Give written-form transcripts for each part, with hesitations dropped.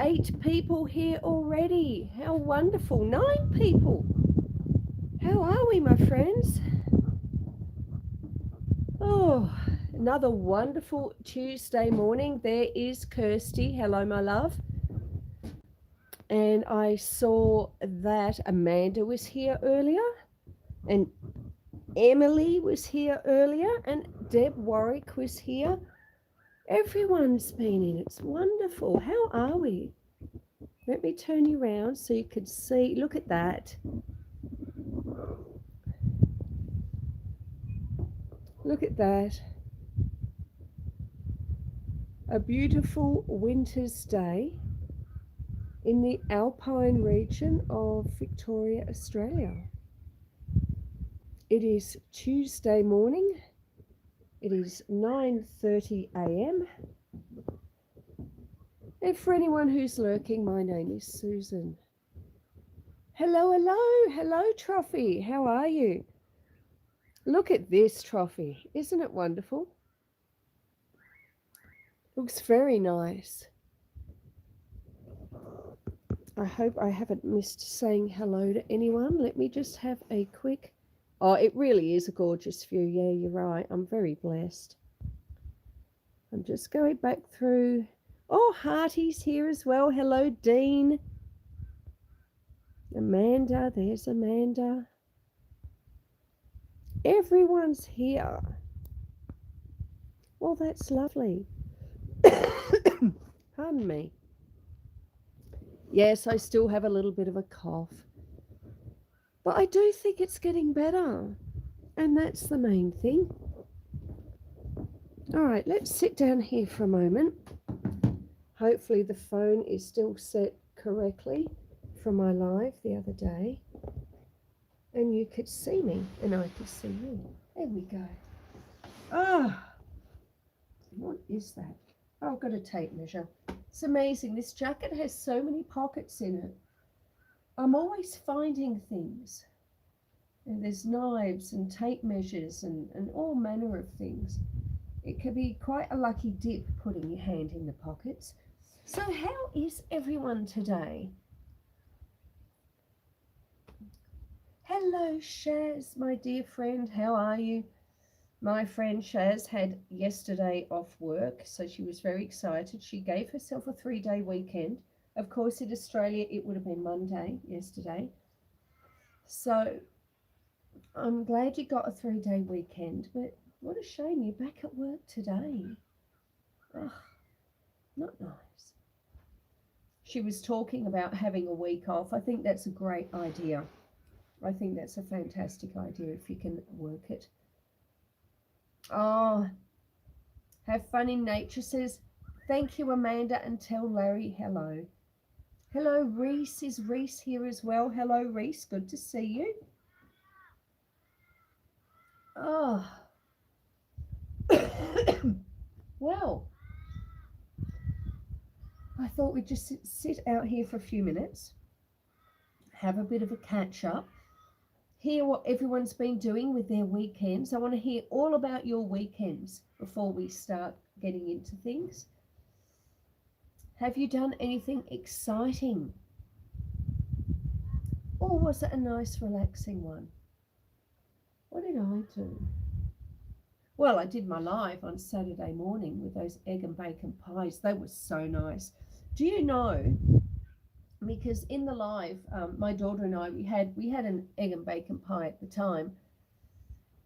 8 people here already. How wonderful. 9 people. How are we, my friends? Oh, another wonderful Tuesday morning. There is Kirsty. Hello, my love. And I saw that Amanda was here earlier, and Emily was here earlier, and Deb Warwick was here. Everyone's been in. It's wonderful. How are we? Let me turn you around so you can see. Look at that. Look at that. A beautiful winter's day in the Alpine region of Victoria, Australia. It is Tuesday morning. It is 9:30 a.m. And for anyone who's lurking, my name is Susan. Hello, hello, hello, Trophy. How are you? Look at this trophy. Isn't it wonderful? Looks very nice. I hope I haven't missed saying hello to anyone. Let me just have a quick... Oh, it really is a gorgeous view. Yeah, you're right. I'm very blessed. I'm just going back through... Oh, Hearty's here as well. Hello, Dean. Amanda. There's Amanda. Everyone's here. Well, that's lovely. Pardon me. Yes, I still have a little bit of a cough. But I do think it's getting better. And that's the main thing. All right, let's sit down here for a moment. Hopefully the phone is still set correctly from my live the other day. And you could see me and I could see you. There we go. Ah, what is that? Oh, I've got a tape measure. It's amazing. This jacket has so many pockets in it. I'm always finding things. And there's knives and tape measures and all manner of things. It can be quite a lucky dip putting your hand in the pockets. So how is everyone today? Hello, Shaz, my dear friend. How are you? My friend Shaz had yesterday off work, so she was very excited. She gave herself a 3-day weekend. Of course, in Australia, it would have been Monday yesterday. So I'm glad you got a 3-day weekend, but what a shame you're back at work today. Ugh, not nice. She was talking about having a week off. I think that's a great idea. I think that's a fantastic idea if you can work it. Oh, have fun in nature says, thank you, Amanda, and tell Larry hello. Hello, Reese. Is Reese here as well? Hello, Reese. Good to see you. Oh. Well, I thought we'd just sit out here for a few minutes, have a bit of a catch up, hear what everyone's been doing with their weekends. I want to hear all about your weekends before we start getting into things. Have you done anything exciting? Or was it a nice relaxing one? What did I do? Well, I did my live on Saturday morning with those egg and bacon pies. They were so nice. Do you know, because in the live, my daughter and I, we had an egg and bacon pie at the time.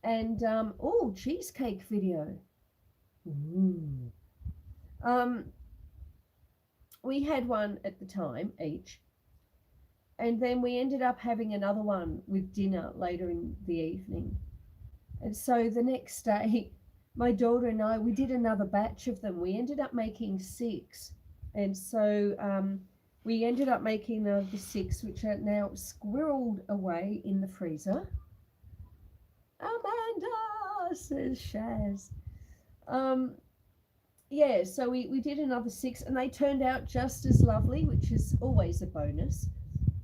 And, oh, cheesecake video. Ooh. We had one at the time each. And then we ended up having another one with dinner later in the evening. And so the next day, my daughter and I, we did another batch of them. We ended up making 6. And so we ended up making the 6, which are now squirreled away in the freezer. Amanda, says Shaz. Yeah, so we did another 6, and they turned out just as lovely, which is always a bonus.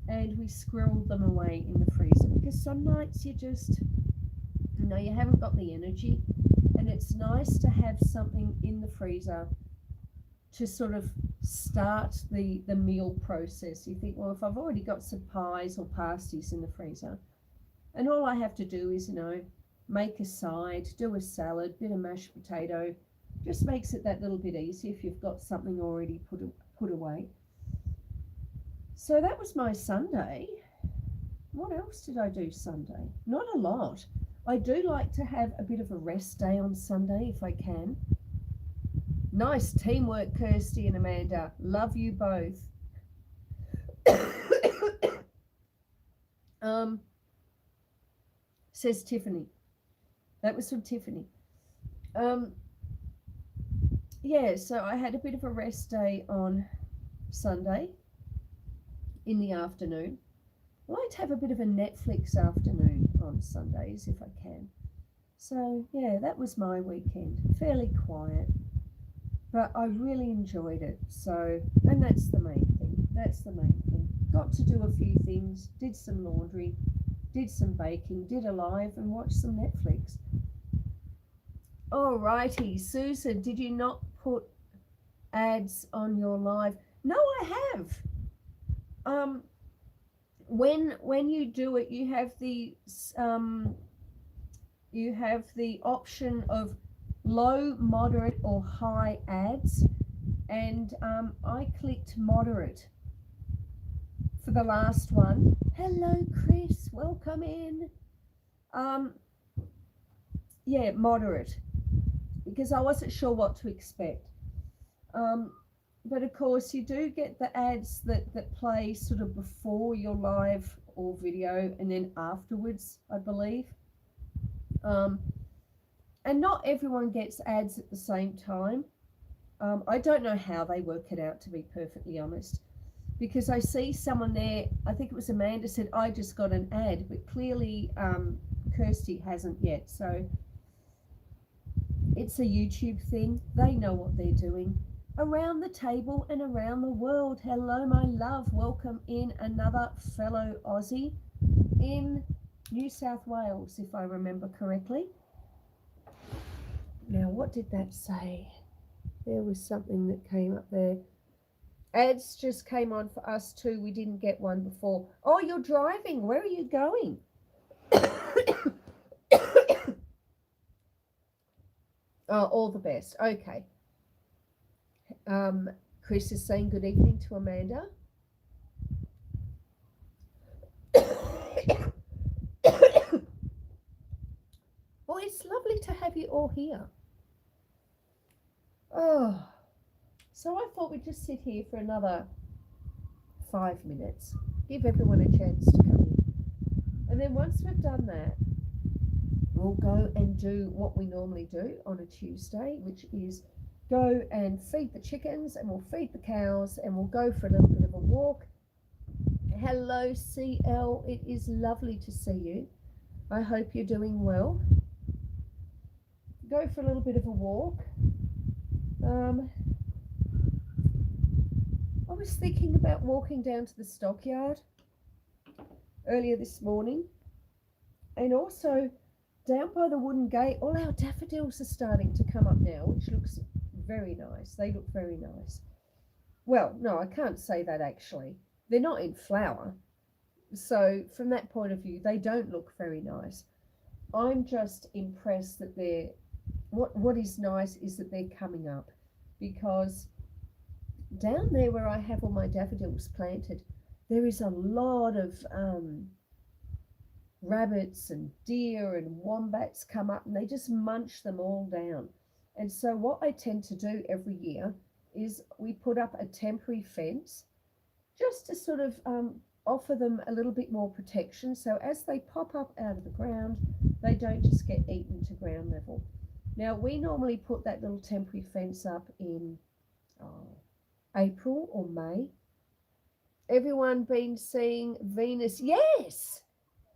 And we squirreled them away in the freezer because some nights you just, you know, you haven't got the energy, and it's nice to have something in the freezer to sort of start the meal process. You think, well, if I've already got some pies or pasties in the freezer, and all I have to do is, make a side, do a salad, bit of mashed potato, just makes it that little bit easier if you've got something already put away. So that was my Sunday. What else did I do Sunday? Not a lot. I do like to have a bit of a rest day on Sunday if I can. Nice teamwork, Kirsty and Amanda. Love you both. Says Tiffany. That was from Tiffany. Yeah, so I had a bit of a rest day on Sunday in the afternoon. I like to have a bit of a Netflix afternoon on Sundays if I can. So, yeah, that was my weekend. Fairly quiet, but I really enjoyed it. So, and that's the main thing. That's the main thing. Got to do a few things, did some laundry, did some baking, did a live, and watched some Netflix. Alrighty, Susan, did you not put ads on your live? No, I have. When you do it, you have the option of low, moderate, or high ads, and I clicked moderate for the last one. Hello, Chris, welcome in. Yeah, moderate, because I wasn't sure what to expect. But of course, you do get the ads that play sort of before your live or video and then afterwards, I believe. And not everyone gets ads at the same time. I don't know how they work it out, to be perfectly honest, because I see someone there, I think it was Amanda, said, I just got an ad, but clearly Kirsty hasn't yet. So it's a YouTube thing. They know what they're doing. Around the table and around the world. Hello, my love. Welcome in another fellow Aussie in New South Wales, if I remember correctly. Now, what did that say? There was something that came up there. Ads just came on for us too. We didn't get one before. Oh, you're driving. Where are you going? Oh, all the best. Okay. Chris is saying good evening to Amanda. Well, it's lovely to have you all here. Oh, so I thought we'd just sit here for another 5 minutes, give everyone a chance to come in. And then once we've done that, we'll go and do what we normally do on a Tuesday, which is go and feed the chickens, and we'll feed the cows, and we'll go for a little bit of a walk. Hello, CL. It is lovely to see you. I hope you're doing well. Go for a little bit of a walk. I was thinking about walking down to the stockyard earlier this morning, and also down by the wooden gate, all our daffodils are starting to come up now, which looks very nice. They look very nice. Well, no, I can't say that actually. They're not in flower. So from that point of view, they don't look very nice. I'm just impressed that they're, what is nice is that they're coming up, because down there where I have all my daffodils planted, there is a lot of rabbits and deer and wombats come up, and they just munch them all down. And so what I tend to do every year is we put up a temporary fence just to sort of offer them a little bit more protection. So as they pop up out of the ground, they don't just get eaten to ground level. Now, we normally put that little temporary fence up in April or May. Everyone been seeing Venus? Yes,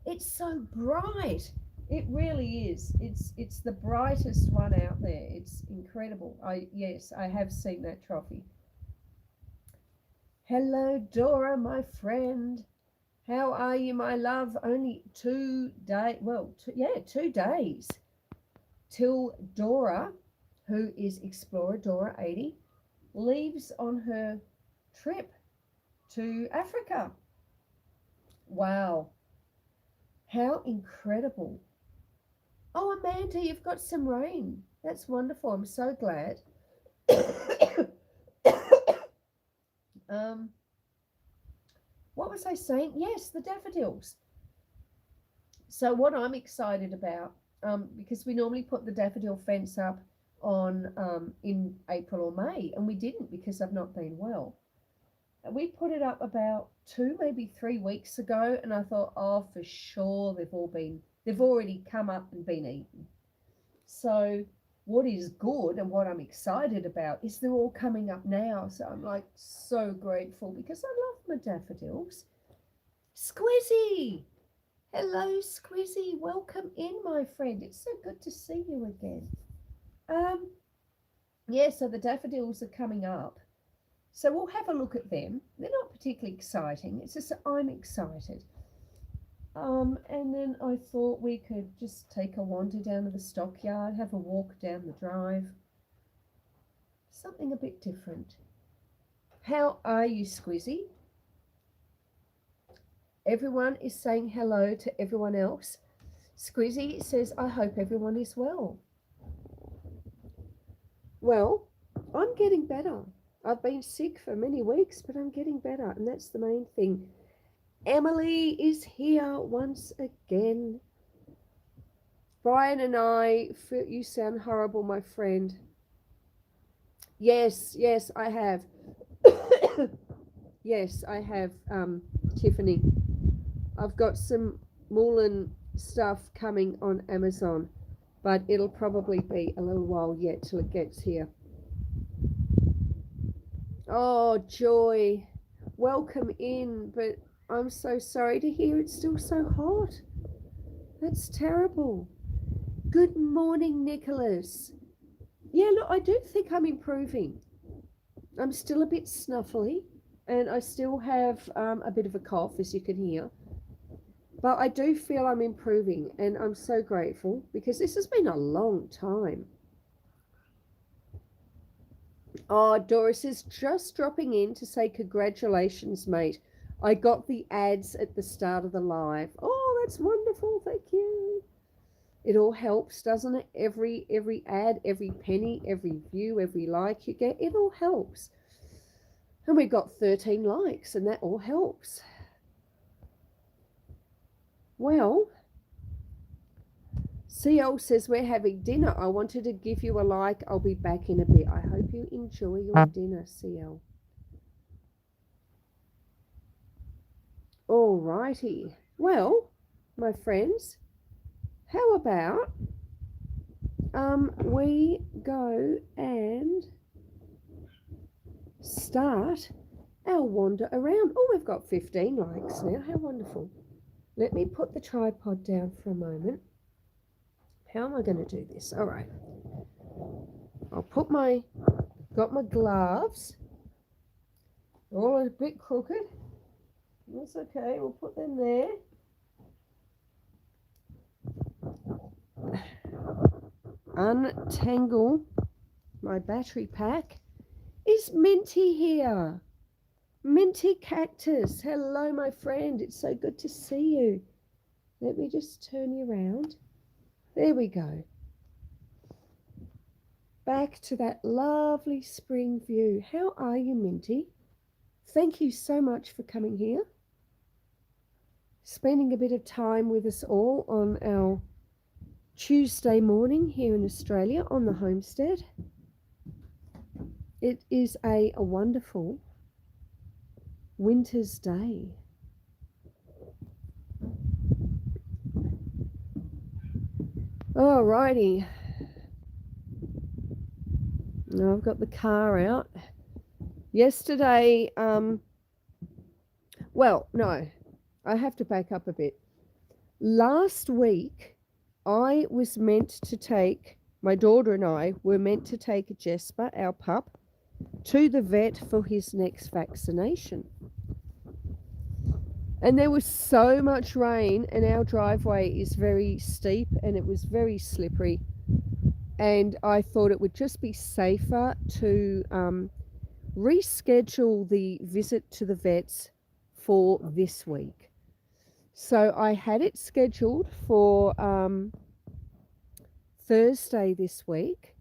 it's so bright. It really is. It's the brightest one out there. It's incredible. Yes, I have seen that trophy. Hello, Dora, my friend. How are you, my love? Only 2 days. Well, 2 days till Dora, who is Explorer Dora 80, leaves on her trip to Africa. Wow. How incredible. Oh, Amanda, you've got some rain. That's wonderful. I'm so glad. um, what was I saying? Yes, the daffodils. So what I'm excited about, because we normally put the daffodil fence up on in April or May, and we didn't because I've not been well. We put it up about 2, maybe 3 weeks ago, and I thought, oh, for sure they've already come up and been eaten. So what is good and what I'm excited about is they're all coming up now. So I'm like so grateful because I love my daffodils. Squizzy! Hello, Squizzy. Welcome in, my friend. It's so good to see you again. Yeah, so the daffodils are coming up. So we'll have a look at them. They're not particularly exciting. It's just that I'm excited. And then I thought we could just take a wander down to the stockyard, have a walk down the drive. Something a bit different. How are you, Squizzy? Everyone is saying hello to everyone else. Squizzy says, I hope everyone is well. Well, I'm getting better. I've been sick for many weeks, but I'm getting better, and that's the main thing. Emily is here once again. Brian and I, you sound horrible, my friend. Yes, I have. Yes, I have, Tiffany. I've got some Moulin stuff coming on Amazon, but it'll probably be a little while yet till it gets here. Oh, Joy, welcome in, but I'm so sorry to hear it's still so hot. That's terrible. Good morning, Nicholas. Yeah, look, I do think I'm improving. I'm still a bit snuffly, and I still have a bit of a cough, as you can hear. But I do feel I'm improving, and I'm so grateful because this has been a long time. Oh, Doris is just dropping in to say congratulations, mate. I got the ads at the start of the live. Oh, that's wonderful. Thank you. It all helps, doesn't it? Every ad, every penny, every view, every like you get, it all helps. And we got 13 likes, and that all helps. Well, CL says we're having dinner. I wanted to give you a like. I'll be back in a bit. I hope you enjoy your dinner, CL. All righty. Well, my friends, how about we go and start our wander around. Oh, we've got 15 likes now. How wonderful. Let me put the tripod down for a moment. How am I going to do this? All right. I'll put got my gloves. All a bit crooked. That's okay. We'll put them there. Untangle my battery pack. Is Minty here? Minty Cactus. Hello, my friend. It's so good to see you. Let me just turn you around. There we go. Back to that lovely spring view. How are you, Minty? Thank you so much for coming here. Spending a bit of time with us all on our Tuesday morning here in Australia on the Homestead. It is a wonderful winter's day. Alrighty. Now I've got the car out. Yesterday, well, no, I have to back up a bit. Last week, I was meant to take, my daughter and I were meant to take Jesper, our pup, to the vet for his next vaccination. And there was so much rain, and our driveway is very steep and it was very slippery. And I thought it would just be safer to reschedule the visit to the vets for this week. So I had it scheduled for Thursday this week,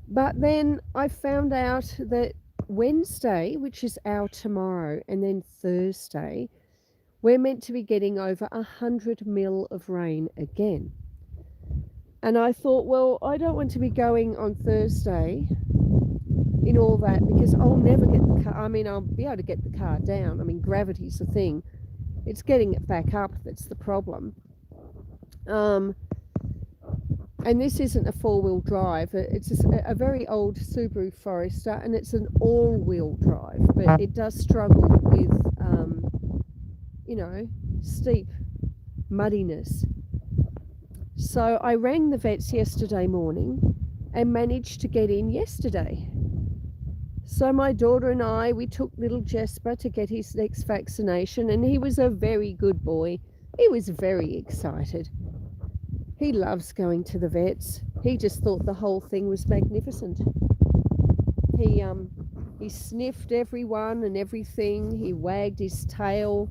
but then I found out that Wednesday, which is our tomorrow, and then Thursday, we're meant to be getting over 100 mil of rain again. And I thought, well, I don't want to be going on Thursday in all that, because I'll never get the car. I mean, I'll be able to get the car down. I mean, gravity's the thing. It's getting it back up that's the problem. And this isn't a four-wheel drive. It's a very old Subaru Forester, and it's an all-wheel drive, but it does struggle with, steep muddiness. So I rang the vets yesterday morning and managed to get in yesterday. So my daughter and I, we took little Jesper to get his next vaccination, and he was a very good boy. He was very excited. He loves going to the vets. He just thought the whole thing was magnificent. He sniffed everyone and everything. He wagged his tail.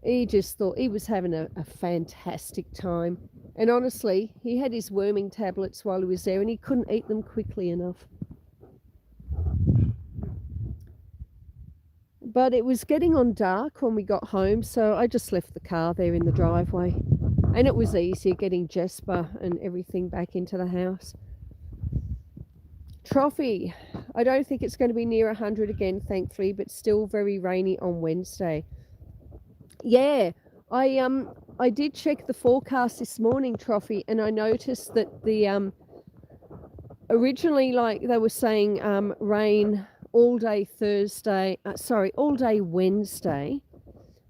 He just thought he was having a fantastic time. And honestly, he had his worming tablets while he was there, and he couldn't eat them quickly enough. But it was getting on dark when we got home, so I just left the car there in the driveway. And it was easier getting Jesper and everything back into the house. Trophy. I don't think it's going to be near 100 again, thankfully, but still very rainy on Wednesday. Yeah, I did check the forecast this morning, Trophy, and I noticed that the originally, like they were saying, rain all day all day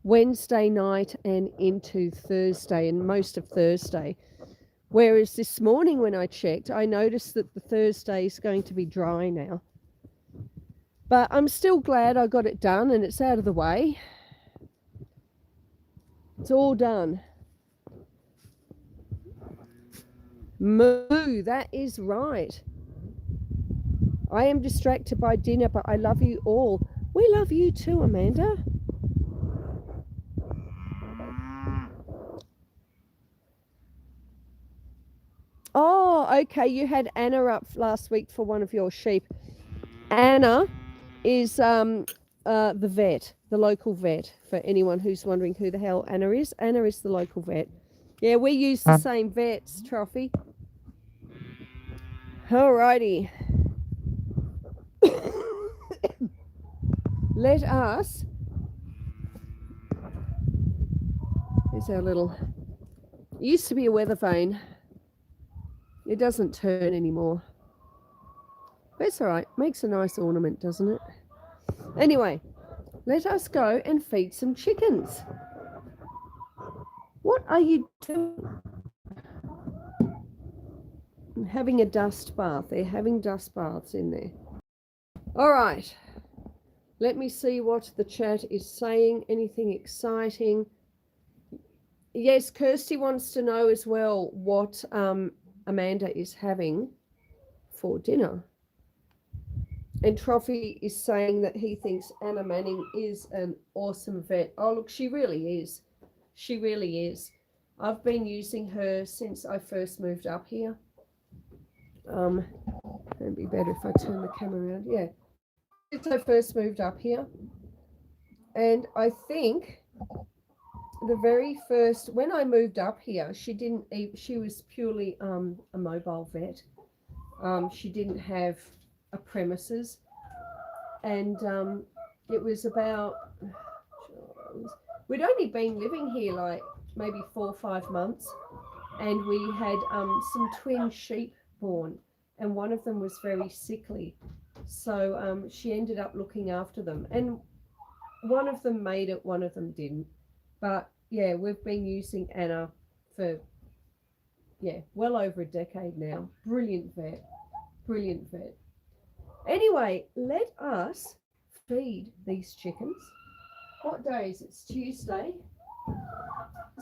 Wednesday night and into Thursday and most of Thursday. Whereas this morning when I checked, I noticed that the Thursday is going to be dry now. But I'm still glad I got it done and it's out of the way. It's all done. Moo, that is right. I am distracted by dinner, but I love you all. We love you too, Amanda. Oh, okay. You had Anna up last week for one of your sheep. Anna is the vet, the local vet, for anyone who's wondering who the hell Anna is. Anna is the local vet. Yeah, we use the same vets, Trophy. Alrighty. Let us... Here's our little... It used to be a weather vane. It doesn't turn anymore. But it's alright. Makes a nice ornament, doesn't it? Anyway, let us go and feed some chickens. What are you doing? Having a dust bath. They're having dust baths in there. Alright. Let me see what the chat is saying. Anything exciting? Yes, Kirsty wants to know as well what Amanda is having for dinner. And Trophy is saying that he thinks Anna Manning is an awesome vet. Oh, look, she really is. She really is. I've been using her since I first moved up here. It'd be better if I turn the camera around. Yeah. Since I first moved up here. And I think the very first, when I moved up here, she was purely a mobile vet. She didn't have a premises, and it was about, we'd only been living here like maybe 4 or 5 months, and we had some twin sheep born, and one of them was very sickly, so she ended up looking after them, and one of them made it, one of them didn't. But yeah, we've been using Anna for well over a decade now. Brilliant vet. Anyway, let us feed these chickens. What day is it? It's Tuesday.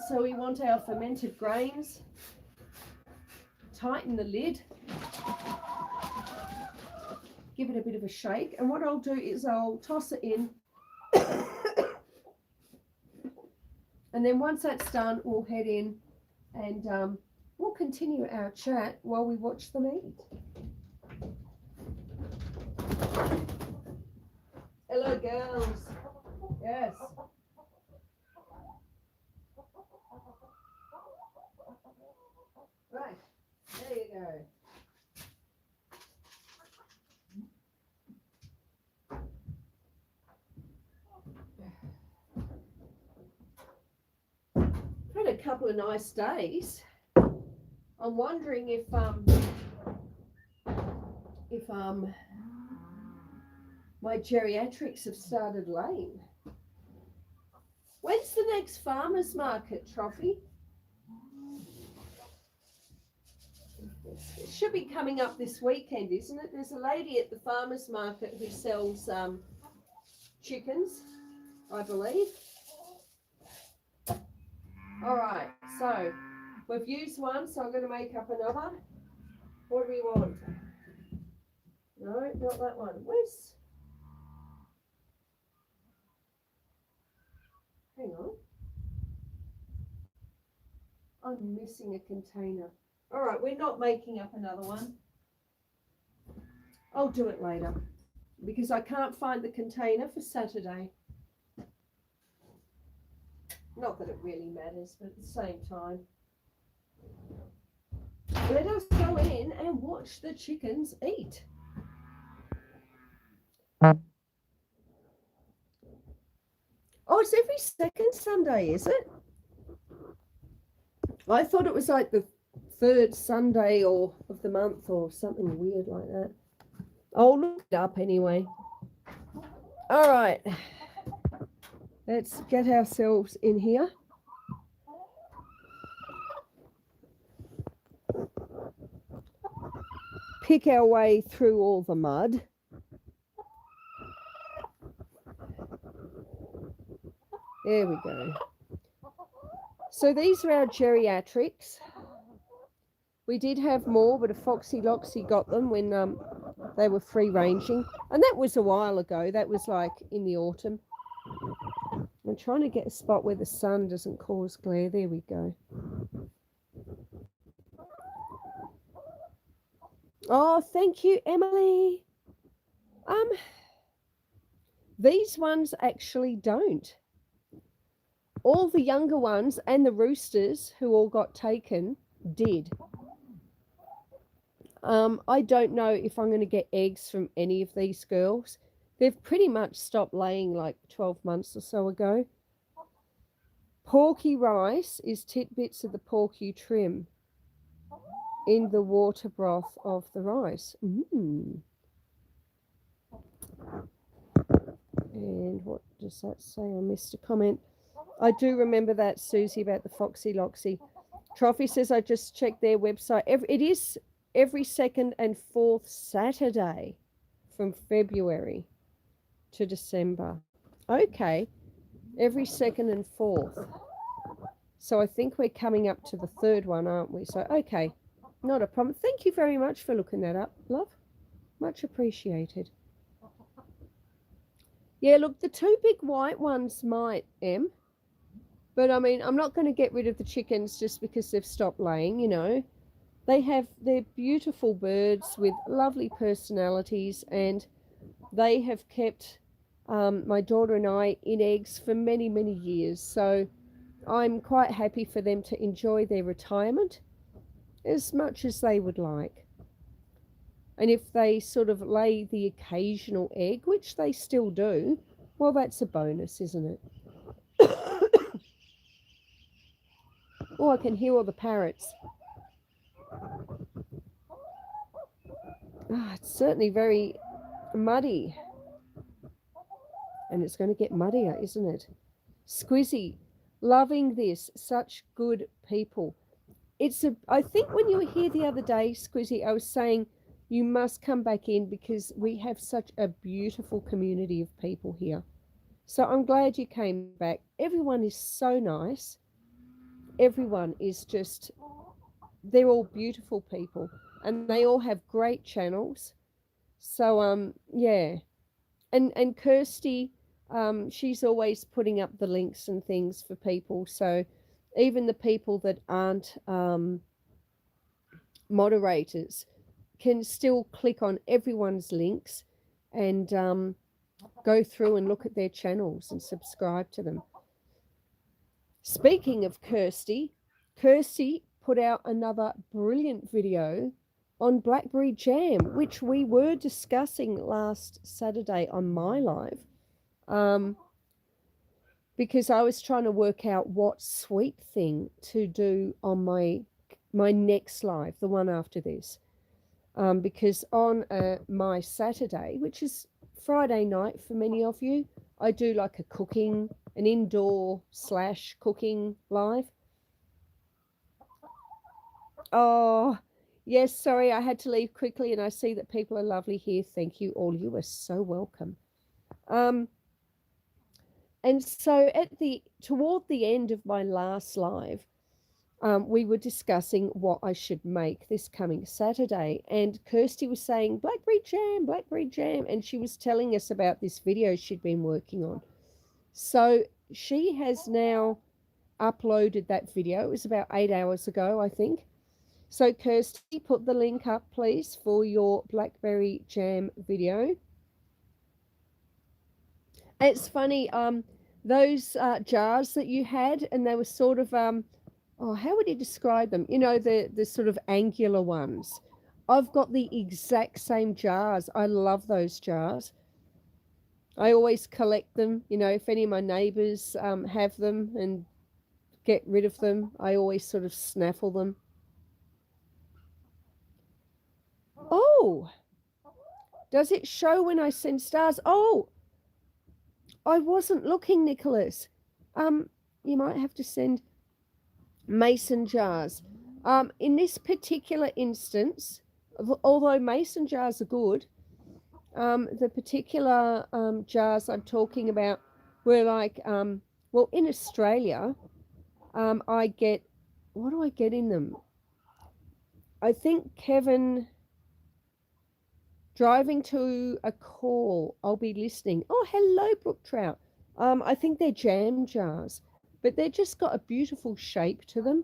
So we want our fermented grains. Tighten the lid. give it a bit of a shake. And what I'll do is I'll toss it in. And then once that's done, we'll head in and we'll continue our chat while we watch them eat. Hello, girls. Yes. Right. There you go. Had a couple of nice days. I'm wondering if my geriatrics have started laying. When's the next farmers market, Trophy? It should be coming up this weekend, isn't it? There's a lady at the farmers market who sells chickens, I believe. All right, so we've used one, so I'm going to make up another. What do we want? No, not that one. Where's... Hang on. I'm missing a container. All right, we're not making up another one. I'll do it later because I can't find the container for Saturday. Not that it really matters, but at the same time. Let us go in and watch the chickens eat. Oh, it's every second Sunday, is it? I thought it was like the third Sunday or of the month or something weird like that. I'll look it up anyway. All right. Let's get ourselves in here. Pick our way through all the mud. There we go. So these are our geriatrics. We did have more, but a Foxy Loxy got them when they were free ranging. And that was a while ago. That was like in the autumn. I'm trying to get a spot where the sun doesn't cause glare. There we go. Oh, thank you, Emily. These ones actually don't. All the younger ones and the roosters who all got taken did. I don't know if I'm going to get eggs from any of these girls. They've pretty much stopped laying like 12 months or so ago. Porky rice is tidbits of the pork you trim in the water broth of the rice. And what does that say? I missed a comment. I do remember that, Susie, about the Foxy Loxy. Trophy says I just checked their website. It is every second and fourth Saturday from February to December. Okay, every second and fourth. So I think we're coming up to the third one, aren't we? So, okay, not a problem. Thank you very much for looking that up, love. Much appreciated. Yeah, look, the two big white ones might, Em. But, I mean, I'm not going to get rid of the chickens just because they've stopped laying, you know. They're beautiful birds with lovely personalities, and they have kept my daughter and I in eggs for many, many years. So I'm quite happy for them to enjoy their retirement as much as they would like. And if they sort of lay the occasional egg, which they still do, well, that's a bonus, isn't it? Oh, I can hear all the parrots. It's certainly very muddy. And it's going to get muddier, isn't it? Squizzy, loving this. Such good people. I think when you were here the other day, Squizzy, I was saying you must come back in because we have such a beautiful community of people here. So I'm glad you came back. Everyone is so nice. Everyone is they're all beautiful people, and they all have great channels. So yeah. And Kirsty, she's always putting up the links and things for people. So even the people that aren't moderators can still click on everyone's links and go through and look at their channels and subscribe to them. Speaking of Kirsty, Kirsty put out another brilliant video on blackberry jam, which we were discussing last Saturday on my live, because I was trying to work out what sweet thing to do on my next live, the one after this, because on my Saturday, which is Friday night for many of you, I do like an indoor / cooking live. Oh, yes, sorry, I had to leave quickly, and I see that people are lovely here. Thank you all. You are so welcome. And so toward the end of my last live, we were discussing what I should make this coming Saturday. And Kirsty was saying, blackberry jam. And she was telling us about this video she'd been working on. So she has now uploaded that video. It was about 8 hours ago, I think. So Kirsty, put the link up, please, for your blackberry jam video. It's funny, those jars that you had, and they were sort of, oh, how would you describe them? You know, the sort of angular ones. I've got the exact same jars. I love those jars. I always collect them. You know, if any of my neighbours have them and get rid of them, I always sort of snaffle them. Oh, does it show when I send stars? Oh, I wasn't looking, Nicholas. You might have to send mason jars. In this particular instance, although mason jars are good, the particular jars I'm talking about were like, well, in Australia, I get, what do I get in them? I think Kevin, driving to a call, I'll be listening. Oh, hello, Brook Trout. I think they're jam jars, but they've just got a beautiful shape to them.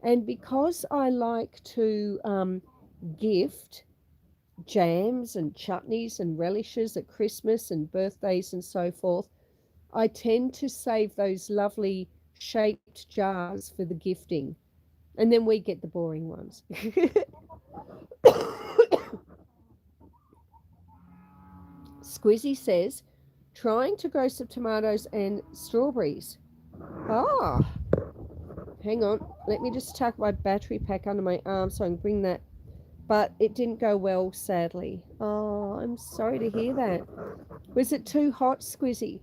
And because I like to gift jams and chutneys and relishes at Christmas and birthdays and so forth, I tend to save those lovely shaped jars for the gifting. And then we get the boring ones. Squizzy says, trying to grow some tomatoes and strawberries. Ah, hang on. Let me just tuck my battery pack under my arm so I can bring that. But it didn't go well, sadly. Oh, I'm sorry to hear that. Was it too hot, Squizzy?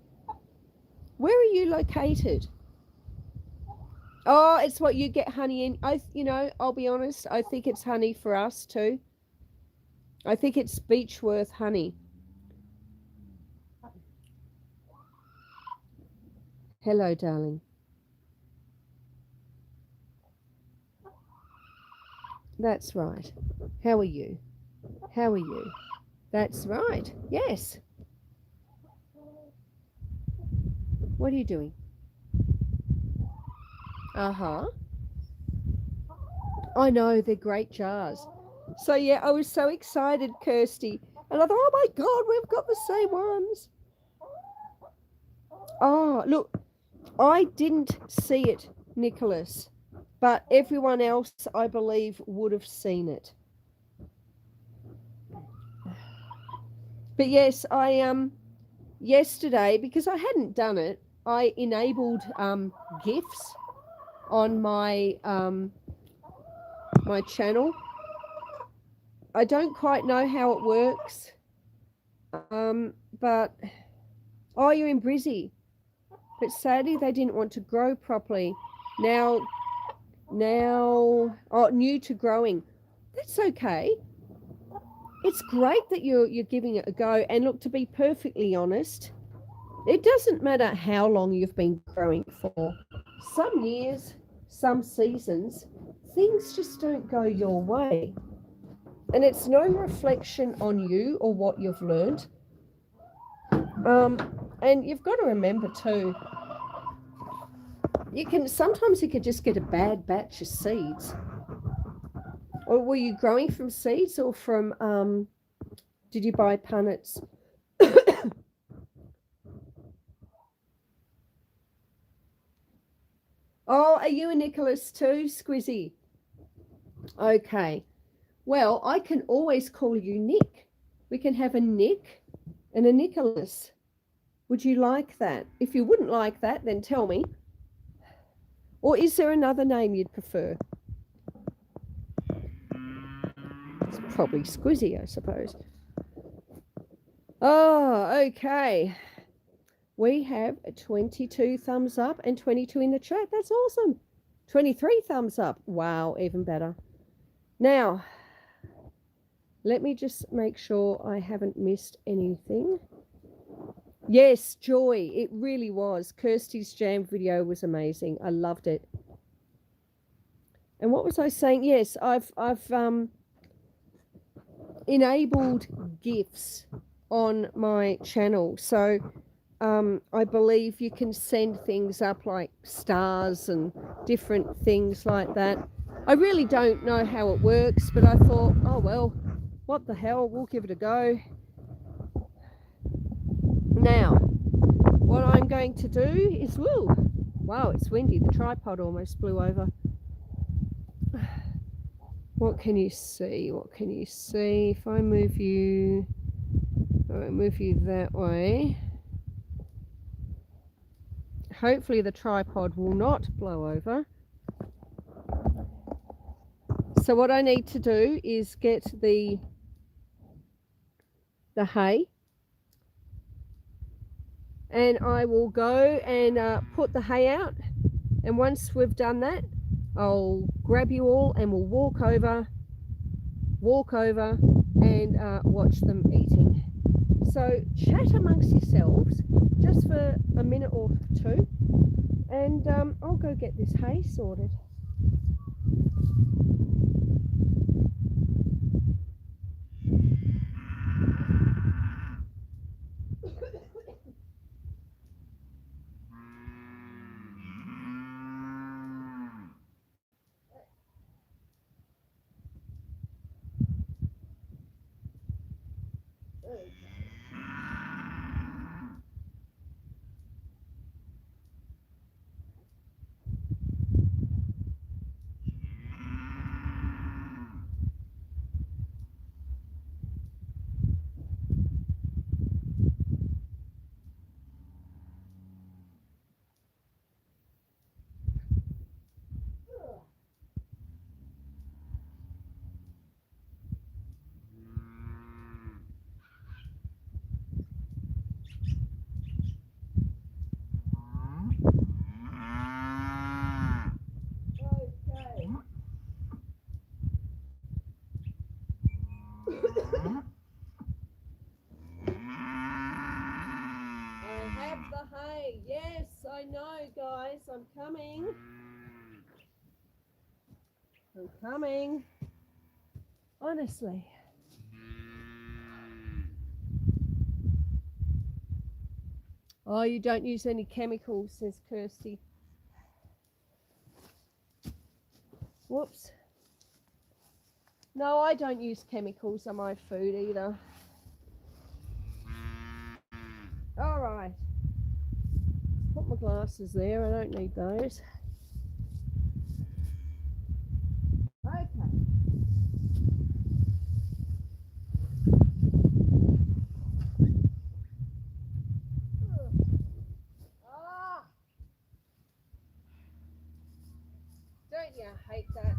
Where are you located? Oh, it's what you get honey in. I'll be honest, I think it's honey for us too. I think it's Beechworth honey. Hello, darling. That's right. How are you? How are you? That's right. Yes. What are you doing? Uh-huh. I know, they're great jars. So, yeah, I was so excited, Kirsty. And I thought, oh, my God, we've got the same ones. Oh, look, I didn't see it, Nicholas, but everyone else, I believe, would have seen it. But yes, I yesterday, because I hadn't done it, I enabled GIFs on my my channel. I don't quite know how it works, but oh, you're in Brizzy. But sadly, they didn't want to grow properly. Now, oh, new to growing. That's okay. It's great that you're giving it a go. And look, to be perfectly honest, it doesn't matter how long you've been growing for. Some years, some seasons, things just don't go your way. And it's no reflection on you or what you've learned. And you've got to remember too, sometimes you could just get a bad batch of seeds. Or were you growing from seeds or from, did you buy punnets? Oh, are you a Nicholas too, Squizzy? Okay. Well, I can always call you Nick. We can have a Nick and a Nicholas. Would you like that? If you wouldn't like that, then tell me. Or is there another name you'd prefer? It's probably Squizzy, I suppose. Oh, okay. We have 22 thumbs up and 22 in the chat. That's awesome. 23 thumbs up. Wow, even better. Now, let me just make sure I haven't missed anything. Yes, Joy, it really was. Kirsty's jam video was amazing. I loved it. And what was I saying? Yes, I've enabled GIFs on my channel. So I believe you can send things up like stars and different things like that. I really don't know how it works, but I thought, oh well, what the hell, we'll give it a go. Now, what I'm going to do is, woo, wow, it's windy. The tripod almost blew over. What can you see? What can you see? If I move you that way, hopefully the tripod will not blow over. So what I need to do is get the hay, and I will go and put the hay out, and once we've done that, I'll grab you all and we'll walk over and watch them eating. So chat amongst yourselves just for a minute or two, and I'll go get this hay sorted. I have the hay. Yes, I know, guys. I'm coming. I'm coming. Honestly. Oh, you don't use any chemicals, says Kirsty. Whoops. No, I don't use chemicals on my food either. All right. Put my glasses there. I don't need those. Okay. Ah! Don't you hate that?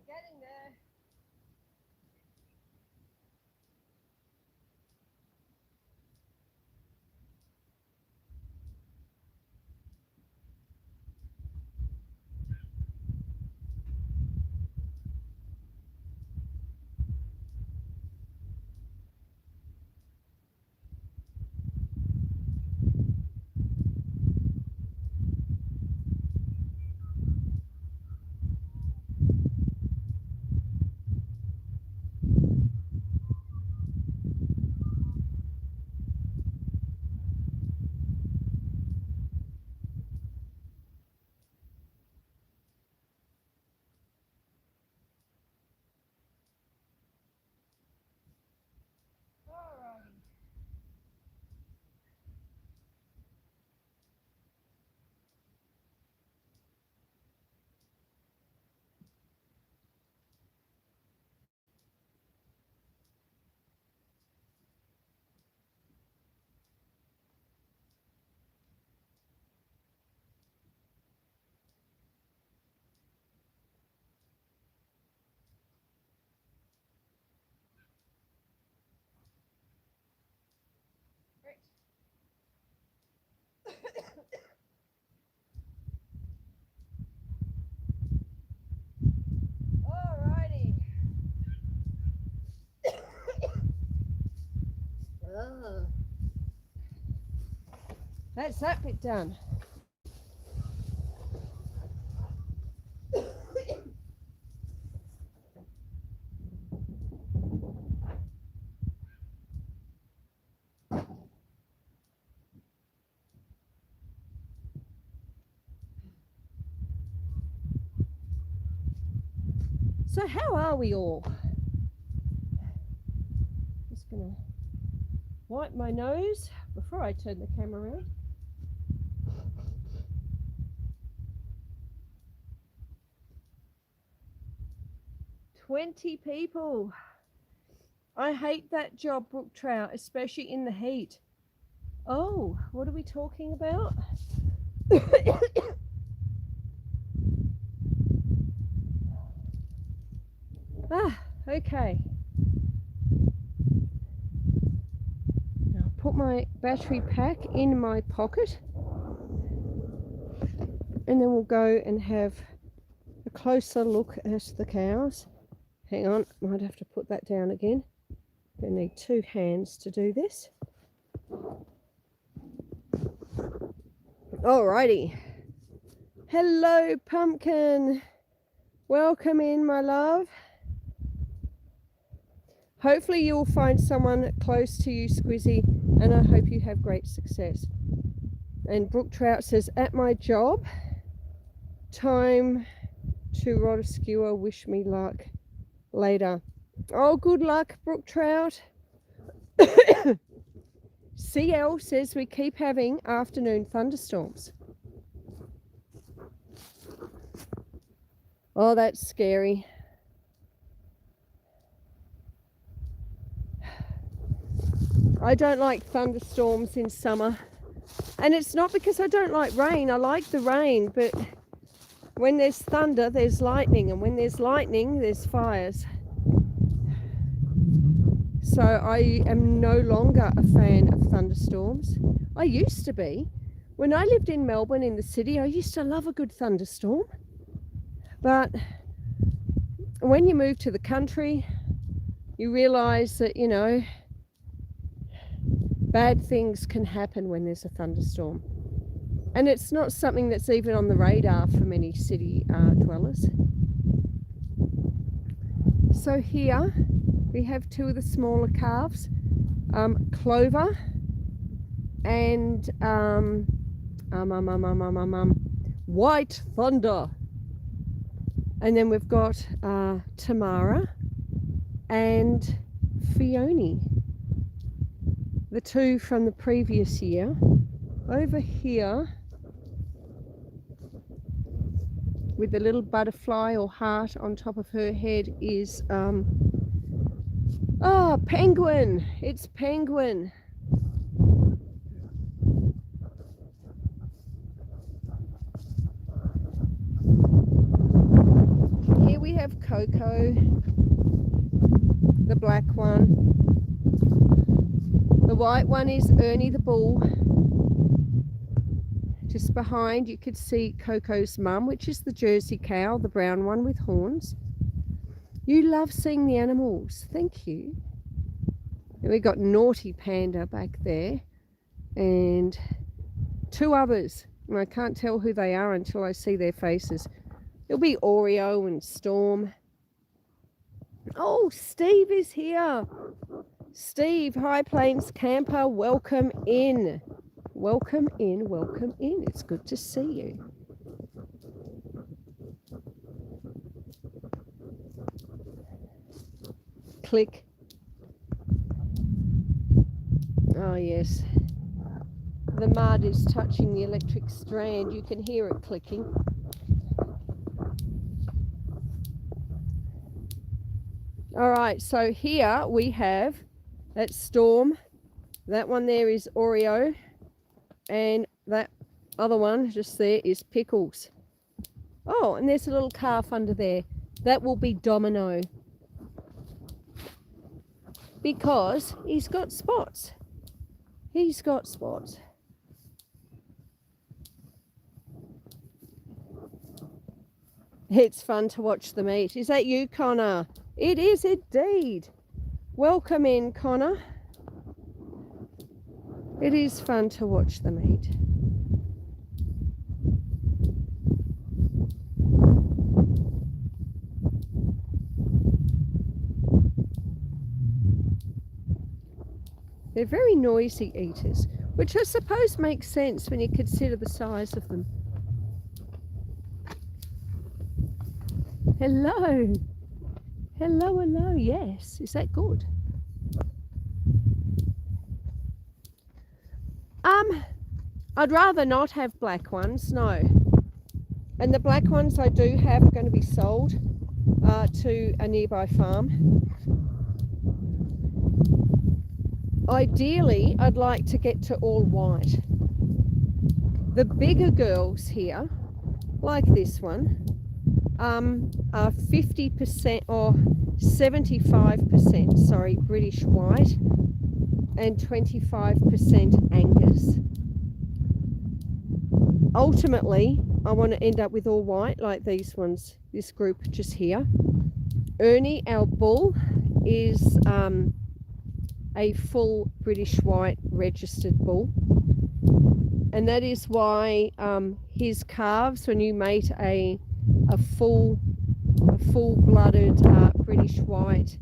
getting there. Alrighty. That's that bit done. So how are we all? Just gonna wipe my nose before I turn the camera around. "20 people. I hate that job, brook trout, especially in the heat." Oh, what are we talking about? Okay. I'll put my battery pack in my pocket and then we'll go and have a closer look at the cows. Hang on, might have to put that down again. I need 2 hands to do this. Alrighty. Hello, Pumpkin. Welcome in, my love. Hopefully you'll find someone close to you, Squizzy, and I hope you have great success. And Brook Trout says, "At my job, time to rod a skewer, wish me luck later." Oh, good luck, Brook Trout. CL says we keep having afternoon thunderstorms. Oh, that's scary. I don't like thunderstorms in summer. And it's not because I don't like rain. I like the rain, but when there's thunder, there's lightning. And when there's lightning, there's fires. So I am no longer a fan of thunderstorms. I used to be. When I lived in Melbourne in the city, I used to love a good thunderstorm. But when you move to the country, you realise that, you know, bad things can happen when there's a thunderstorm. And it's not something that's even on the radar for many city dwellers. So here we have 2 of the smaller calves, Clover and White Thunder. And then we've got Tamara and Fiona, the 2 from the previous year. Over here with the little butterfly or heart on top of her head is Penguin. It's Penguin. Here we have Coco, the black one. The white one is Ernie the bull. Just behind you could see Coco's mum, which is the Jersey cow, the brown one with horns. You love seeing the animals. Thank you. And we got Naughty Panda back there and two others. And I can't tell who they are until I see their faces. It'll be Oreo and Storm. Oh, Steve is here. Steve, High Plains Camper, welcome in. Welcome in, welcome in. It's good to see you. Click. Oh, yes. The mud is touching the electric strand. You can hear it clicking. All right, so here we have that Storm. That one there is Oreo. And that other one just there is Pickles. Oh, and there's a little calf under there. That will be Domino. Because he's got spots. He's got spots. It's fun to watch them eat. Is that you, Connor? It is indeed. Welcome in, Connor. It is fun to watch them eat. They're very noisy eaters, which I suppose makes sense when you consider the size of them. Hello. Hello, hello. Yes. Is that good? I'd rather not have black ones, no. And the black ones I do have are going to be sold to a nearby farm. Ideally, I'd like to get to all white. The bigger girls here, like this one, are 50% or 75%, sorry, British white and 25% Angus. Ultimately, I want to end up with all white like these ones, this group just here. Ernie, our bull, is a full British white registered bull. And that is why his calves, when you mate a full-blooded British white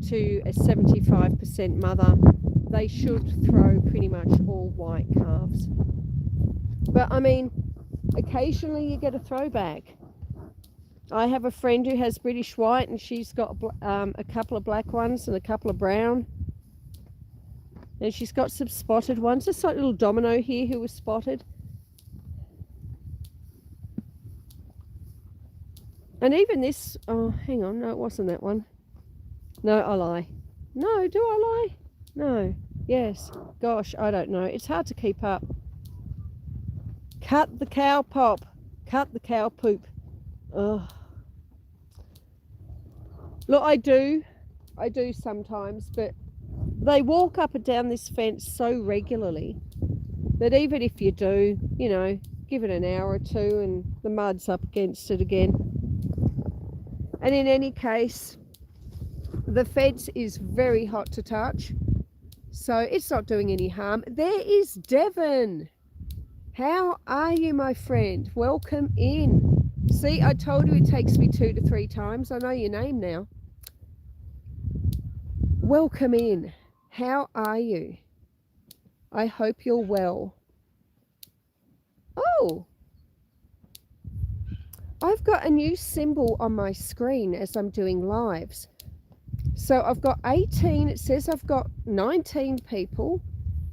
to a 75% mother, they should throw pretty much all white calves. But I mean, occasionally you get a throwback. I have a friend who has British white and she's got a couple of black ones and a couple of brown. And she's got some spotted ones. Just like little Domino here who was spotted. And even this, oh, hang on, no, it wasn't that one. No, I lie. No, do I lie? No, yes. Gosh, I don't know. It's hard to keep up. Cut the cow pop. Cut the cow poop. Ugh. Look, I do sometimes, but they walk up and down this fence so regularly that even if you do, you know, give it an hour or two and the mud's up against it again. And in any case, the fence is very hot to touch, so it's not doing any harm. There is Devon. How are you, my friend? Welcome in. See, I told you it takes me 2 to 3 times. I know your name now. Welcome in. How are you? I hope you're well. Oh, I've got a new symbol on my screen as I'm doing lives. So I've got 18, it says I've got 19 people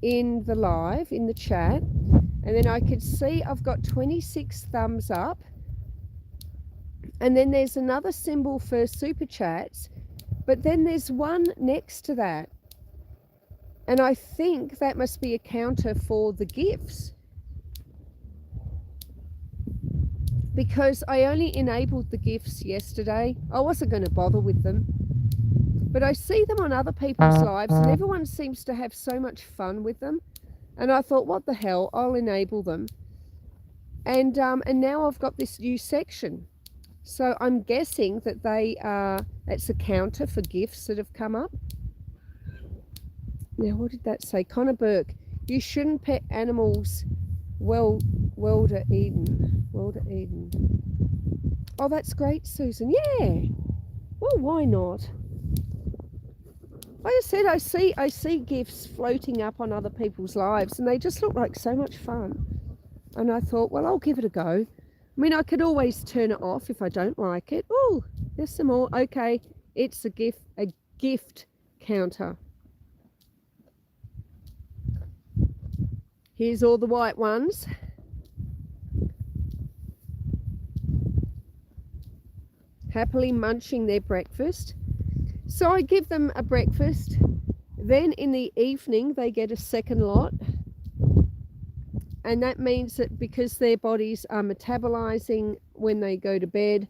in the live, in the chat. And then I could see I've got 26 thumbs up. And then there's another symbol for super chats. But then there's one next to that. And I think that must be a counter for the gifts. because I only enabled the gifts yesterday. I wasn't going to bother with them, but I see them on other people's lives and everyone seems to have so much fun with them, and I thought, what the hell, I'll enable them. And now I've got this new section, so I'm guessing that it's a counter for gifts that have come up. Now, what did that say? Connor Burke, you shouldn't pet animals. Welder Eden. Oh, that's great, Susan. Yeah. Well, why not? Like I said, I see gifts floating up on other people's lives, and they just look like so much fun. And I thought, well, I'll give it a go. I mean, I could always turn it off if I don't like it. Oh, there's some more. Okay, it's a gift counter. Here's all the white ones. Happily munching their breakfast. So I give them a breakfast. Then in the evening, they get a second lot. And that means that because their bodies are metabolizing when they go to bed,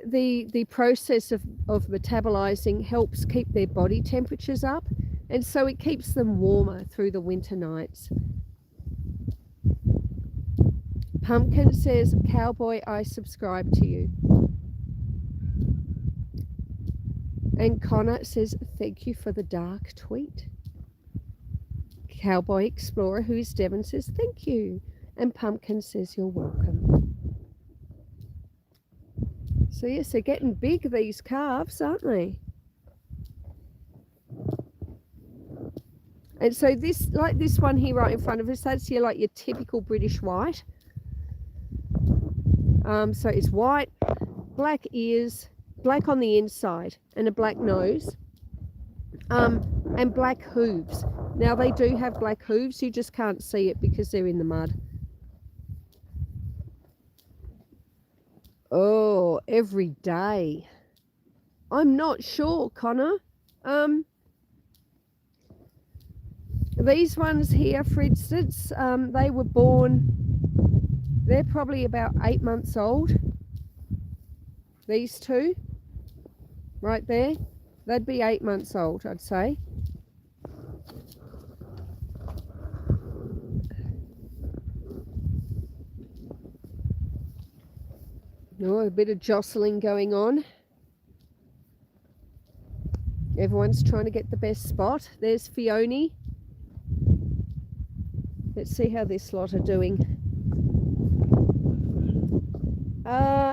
the process of metabolizing helps keep their body temperatures up, and so it keeps them warmer through the winter nights. Pumpkin says, Cowboy, I subscribe to you. And Connor says, thank you for the dark tweet. Cowboy Explorer, who is Devon, says thank you, and Pumpkin says you're welcome. So yes, they're getting big, these calves, aren't they? And so this, like this one here right in front of us, that's your like your typical British white. So it's white, black ears, black on the inside, and a black nose, and black hooves. Now they do have black hooves, you just can't see it because they're in the mud. Oh, every day. I'm not sure, Connor. These ones here, for instance, they were born, they're probably about 8 months old. These two, right there, they'd be 8 months old, I'd say. Oh, a bit of jostling going on. Everyone's trying to get the best spot. There's Fiona. Let's see how this lot are doing.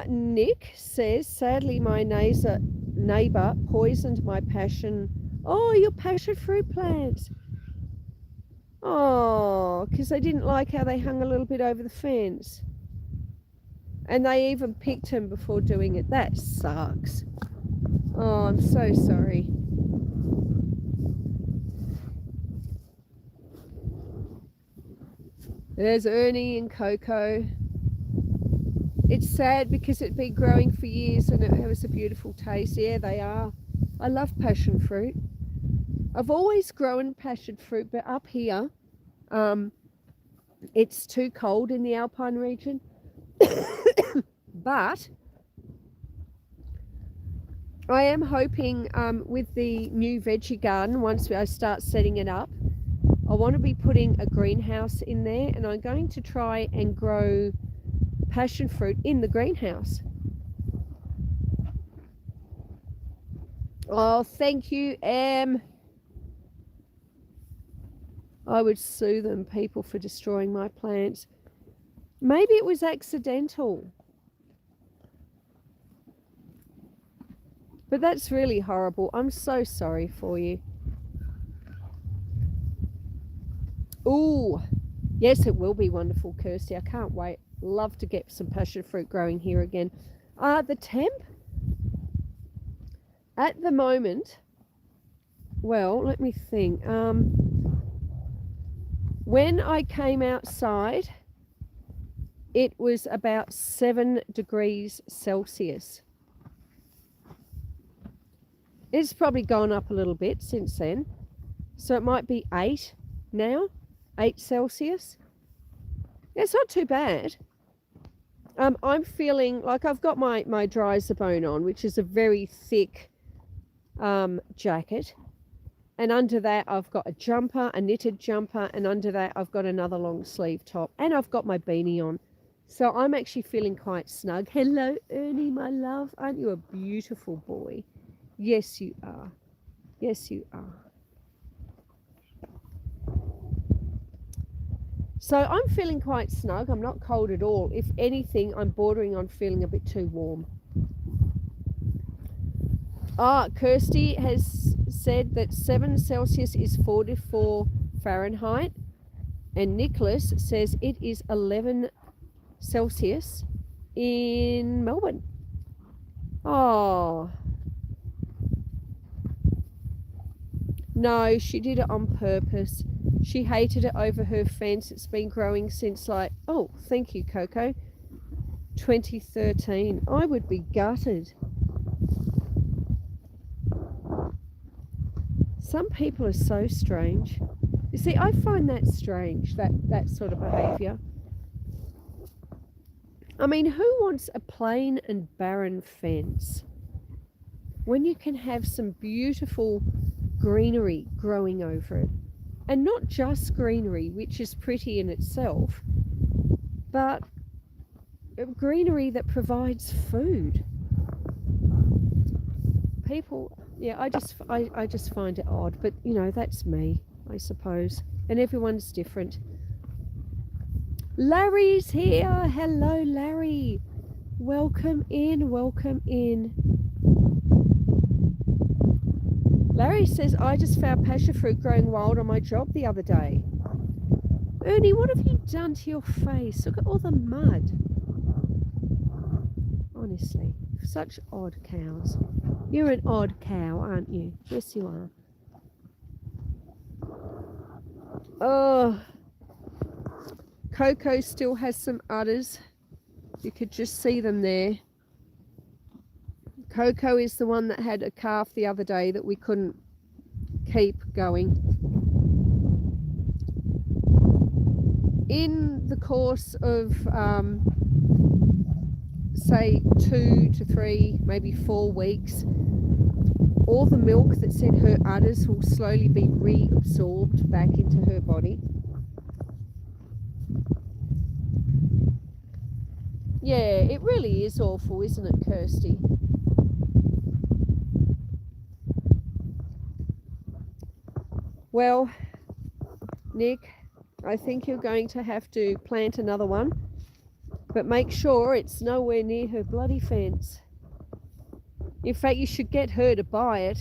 Nick says, sadly my neighbour poisoned my passion. Oh, your passion fruit plants. Oh, because they didn't like how they hung a little bit over the fence. And they even picked him before doing it. That sucks. Oh, I'm so sorry. There's Ernie and Coco. It's sad because it'd been growing for years and it was a beautiful taste. Yeah, they are. I love passion fruit. I've always grown passion fruit, but up here, it's too cold in the Alpine region. But I am hoping with the new veggie garden, once I start setting it up, I want to be putting a greenhouse in there, and I'm going to try and grow passion fruit in the greenhouse. Oh, thank you, Em. I would sue them, people, for destroying my plants. Maybe it was accidental. But that's really horrible. I'm so sorry for you. Ooh, yes, it will be wonderful, Kirsty. I can't wait. Love to get some passion fruit growing here again. The temp at the moment, well, let me think. When I came outside, it was about 7 degrees Celsius. It's probably gone up a little bit since then. So it might be 8 now, 8 Celsius. It's not too bad. I'm feeling like I've got my Dryzabone on, which is a very thick jacket. And under that, I've got a jumper, a knitted jumper, and under that, I've got another long sleeve top, and I've got my beanie on. So I'm actually feeling quite snug. Hello, Ernie, my love. Aren't you a beautiful boy? Yes, you are. Yes, you are. So I'm feeling quite snug. I'm not cold at all. If anything, I'm bordering on feeling a bit too warm. Kirsty has said that 7 Celsius is 44 Fahrenheit. And Nicholas says it is 11 Celsius in Melbourne. Oh. No, she did it on purpose. She hated it over her fence. It's been growing since thank you, Coco, 2013. I would be gutted. Some people are so strange. You see, I find that strange, that sort of behaviour. I mean, who wants a plain and barren fence when you can have some beautiful greenery growing over it? And not just greenery, which is pretty in itself, but greenery that provides food. People, yeah, I just find it odd, but you know, that's me, I suppose, and everyone's different. Larry's here. Hello, Larry. Welcome in, welcome in. Larry says, I just found passion fruit growing wild on my job the other day. Ernie, what have you done to your face? Look at all the mud. Honestly, such odd cows. You're an odd cow, aren't you? Yes, you are. Oh, Coco still has some udders. You could just see them there. Coco is the one that had a calf the other day that we couldn't keep going. In the course of, say, 2 to 3, maybe 4 weeks, all the milk that's in her udders will slowly be reabsorbed back into her body. Yeah, it really is awful, isn't it, Kirsty? Well, Nick, I think you're going to have to plant another one, but make sure it's nowhere near her bloody fence. In fact, you should get her to buy it.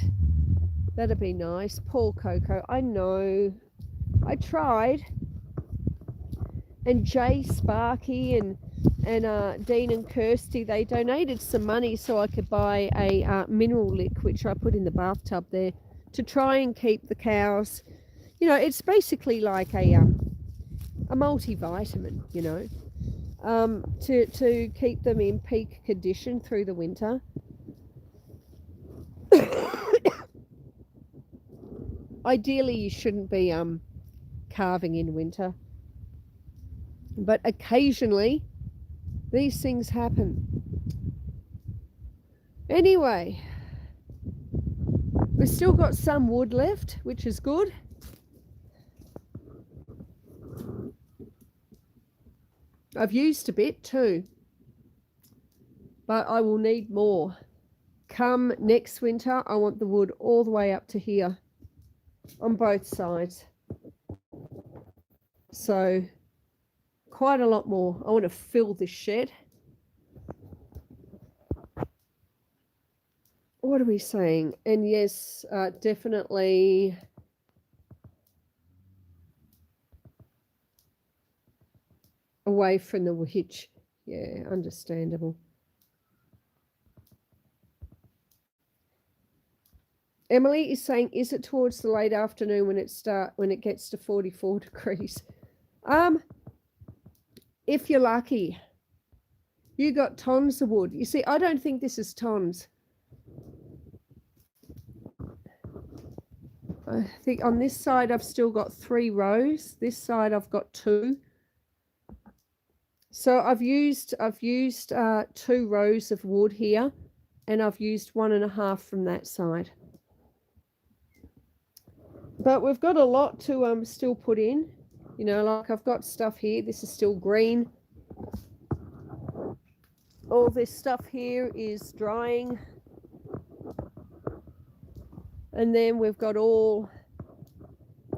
That'd be nice. Poor Coco. I know. I tried. And Jay, Sparky, and Dean and Kirsty, they donated some money so I could buy a mineral lick, which I put in the bathtub there, to try and keep the cows. You know, it's basically like a multivitamin, you know, to keep them in peak condition through the winter. Ideally, you shouldn't be calving in winter, but occasionally these things happen. Anyway, we've still got some wood left, which is good. I've used a bit too, but I will need more. Come next winter, I want the wood all the way up to here on both sides. So quite a lot more. I want to fill this shed. What are we saying? And yes, definitely away from the witch. Yeah, understandable. Emily is saying, is it towards the late afternoon when it gets to 44 degrees? If you're lucky. You got tons of wood. You see, I don't think this is tons. I think on this side I've still got 3 rows. This side I've got 2. So I've used 2 rows of wood here, and I've used 1.5 from that side. But we've got a lot to still put in. You know, like I've got stuff here. This is still green. All this stuff here is drying. And then we've got all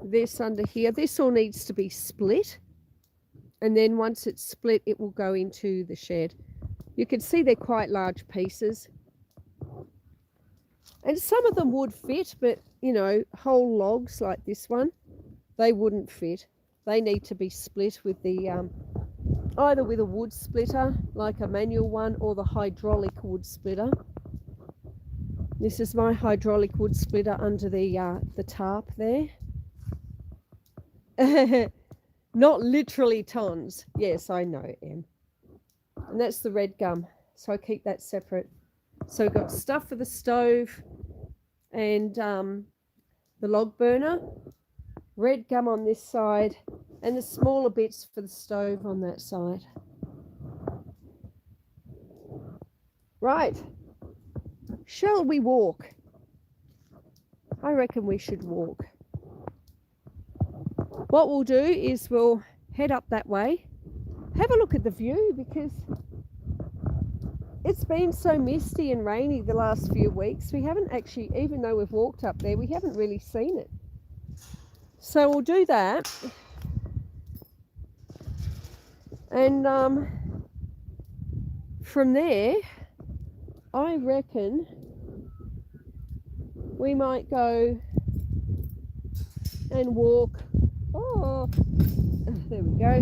this under here. This all needs to be split. And then once it's split, it will go into the shed. You can see they're quite large pieces. And some of them would fit, but, you know, whole logs like this one, they wouldn't fit. They need to be split with the, either with a wood splitter, like a manual one, or the hydraulic wood splitter. This is my hydraulic wood splitter under the tarp there. Not literally tons. Yes, I know, Em. And that's the red gum. So I keep that separate. So we've got stuff for the stove and the log burner. Red gum on this side. And the smaller bits for the stove on that side. Right. Shall we walk? I reckon we should walk. What we'll do is we'll head up that way, have a look at the view, because it's been so misty and rainy the last few weeks. We haven't actually, even though we've walked up there, we haven't really seen it. So we'll do that. And from there, I reckon we might go and walk. Oh, there we go.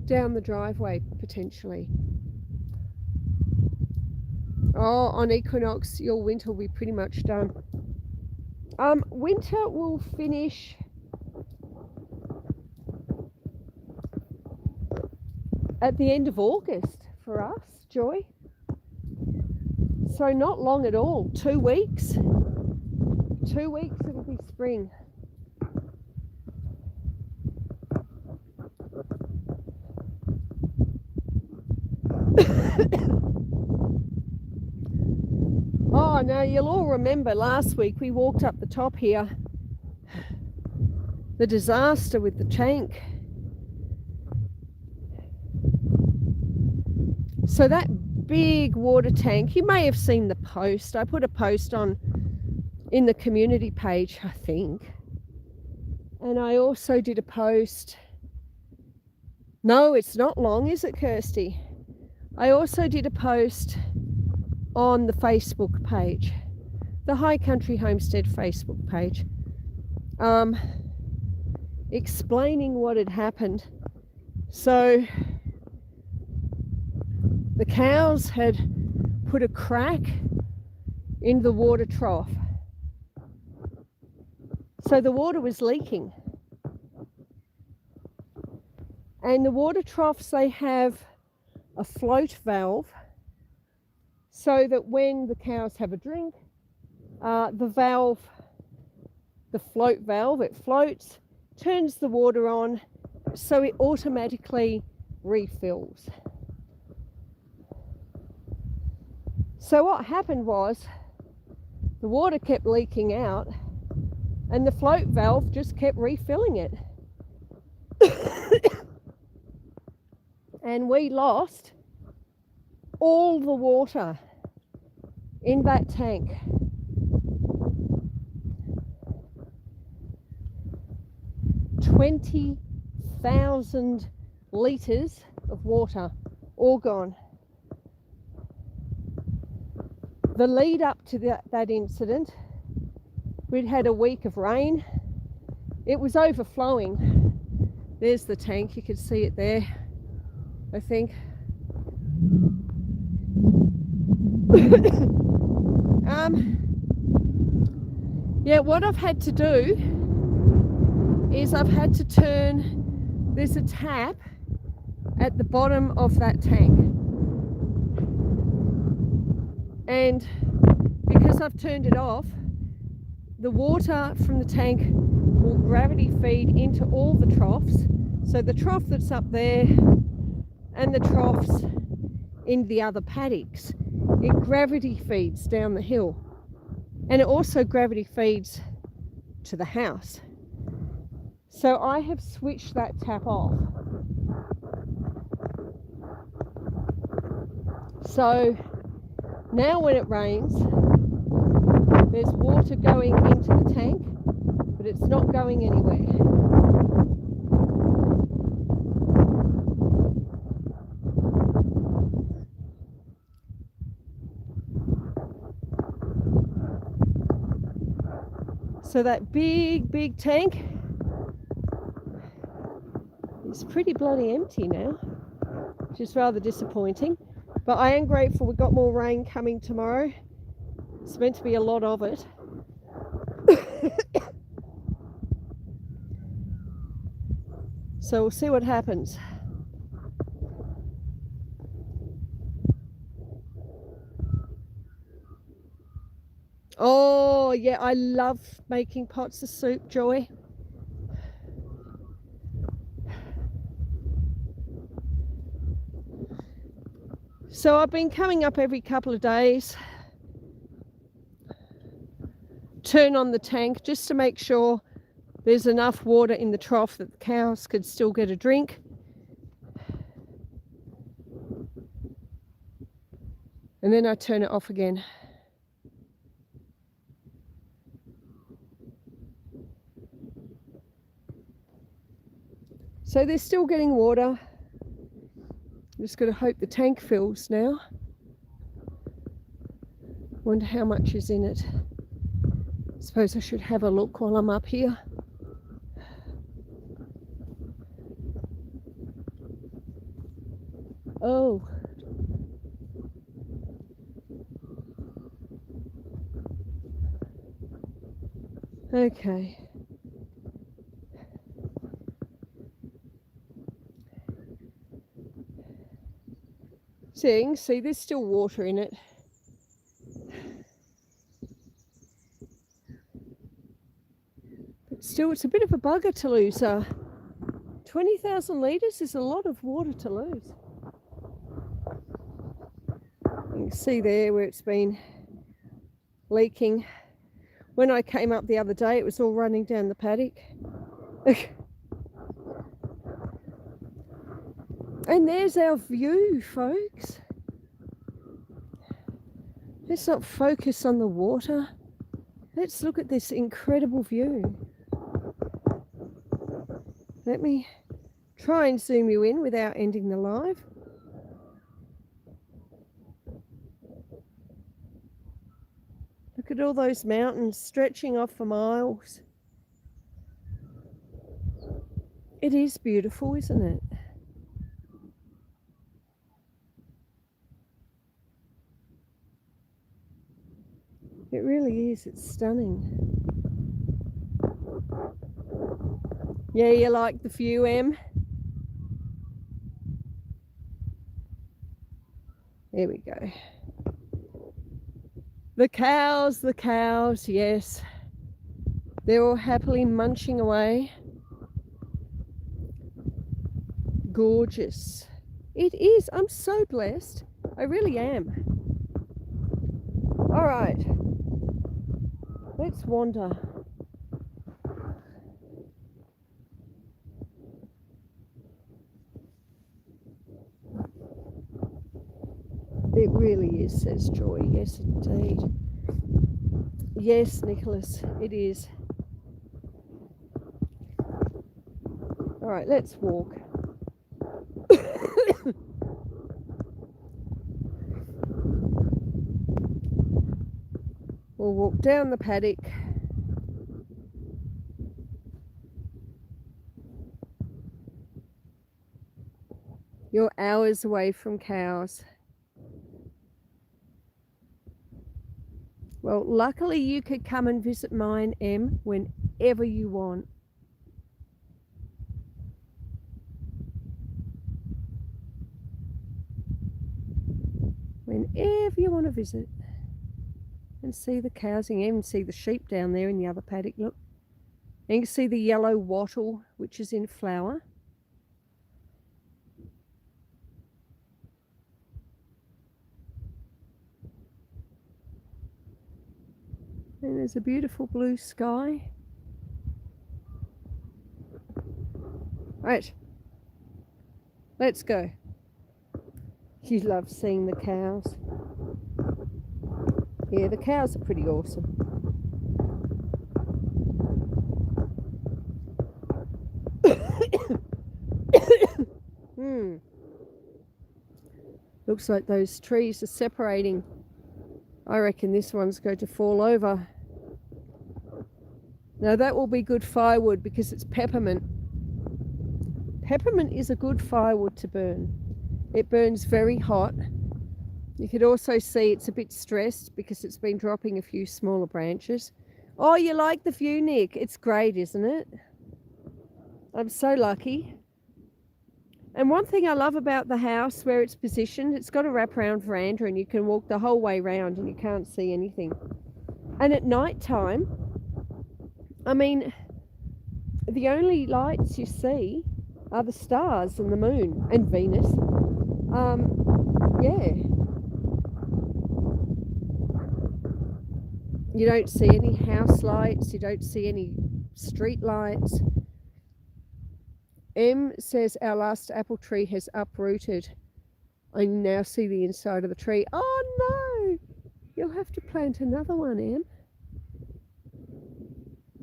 Down the driveway, potentially. Oh, on equinox, your winter will be pretty much done. Winter will finish at the end of August for us, Joy. So not long at all. 2 weeks. 2 weeks it'll be spring. Oh, now you'll all remember last week we walked up the top here. The disaster with the tank. So that big water tank, you may have seen the post. I put a post on in the community page, I think. And I also did a post. No, it's not long, is it, Kirsty? I also did a post on the Facebook page, the High Country Homestead Facebook page, explaining what had happened. So the cows had put a crack in the water trough. So the water was leaking. And the water troughs, they have a float valve, so that when the cows have a drink, the float valve, it floats, turns the water on, so it automatically refills. So what happened was the water kept leaking out and the float valve just kept refilling it. And we lost all the water in that tank. $20,000 litres of water, all gone. The lead up to that incident, we'd had a week of rain. It was overflowing. There's the tank, you can see it there, I think. Yeah, what I've had to do is I've had to turn, there's a tap at the bottom of that tank, and because I've turned it off, the water from the tank will gravity feed into all the troughs. So the trough that's up there and the troughs in the other paddocks. It gravity feeds down the hill, and it also gravity feeds to the house. So I have switched that tap off. So now when it rains, there's water going into the tank, but it's not going anywhere. So that big tank is pretty bloody empty now, which is rather disappointing. But I am grateful we've got more rain coming tomorrow. It's meant to be a lot of it. So we'll see what happens. Oh yeah, I love making pots of soup, Joy. So I've been coming up every couple of days, turn on the tank just to make sure there's enough water in the trough that the cows could still get a drink. And then I turn it off again. So they're still getting water. I'm just going to hope the tank fills now. Wonder how much is in it. Suppose I should have a look while I'm up here. Oh. Okay. See, there's still water in it. But still, it's a bit of a bugger to lose. 20,000 litres is a lot of water to lose. You can see there where it's been leaking. When I came up the other day, it was all running down the paddock. And there's our view, folks. Let's not focus on the water. Let's look at this incredible view. Let me try and zoom you in without ending the live. Look at all those mountains stretching off for miles. It is beautiful, isn't it? It really is. It's stunning. Yeah, you like the view, Em? There we go. The cows, yes. They're all happily munching away. Gorgeous. It is. I'm so blessed. I really am. All right. Let's wander. It really is, says Joy. Yes, indeed. Yes, Nicholas, it is. All right, let's walk. We'll walk down the paddock. You're hours away from cows. Well, luckily you could come and visit mine, Em, whenever you want. Whenever you want to visit. And see the cows. You can even see the sheep down there in the other paddock, look. And you can see the yellow wattle, which is in flower. And there's a beautiful blue sky. Right, let's go. You love seeing the cows. Yeah, the cows are pretty awesome. Looks like those trees are separating. I reckon this one's going to fall over. Now that will be good firewood because it's peppermint. Peppermint is a good firewood to burn. It burns very hot. You could also see it's a bit stressed because it's been dropping a few smaller branches. Oh, you like the view, Nick? It's great, isn't it? I'm so lucky. And one thing I love about the house where it's positioned, it's got a wraparound veranda and you can walk the whole way round and you can't see anything. And at night time, I mean, the only lights you see are the stars and the moon and Venus. Yeah. You don't see any house lights, you don't see any street lights. M says our last apple tree has uprooted. I now see the inside of the tree. Oh no! You'll have to plant another one, Em.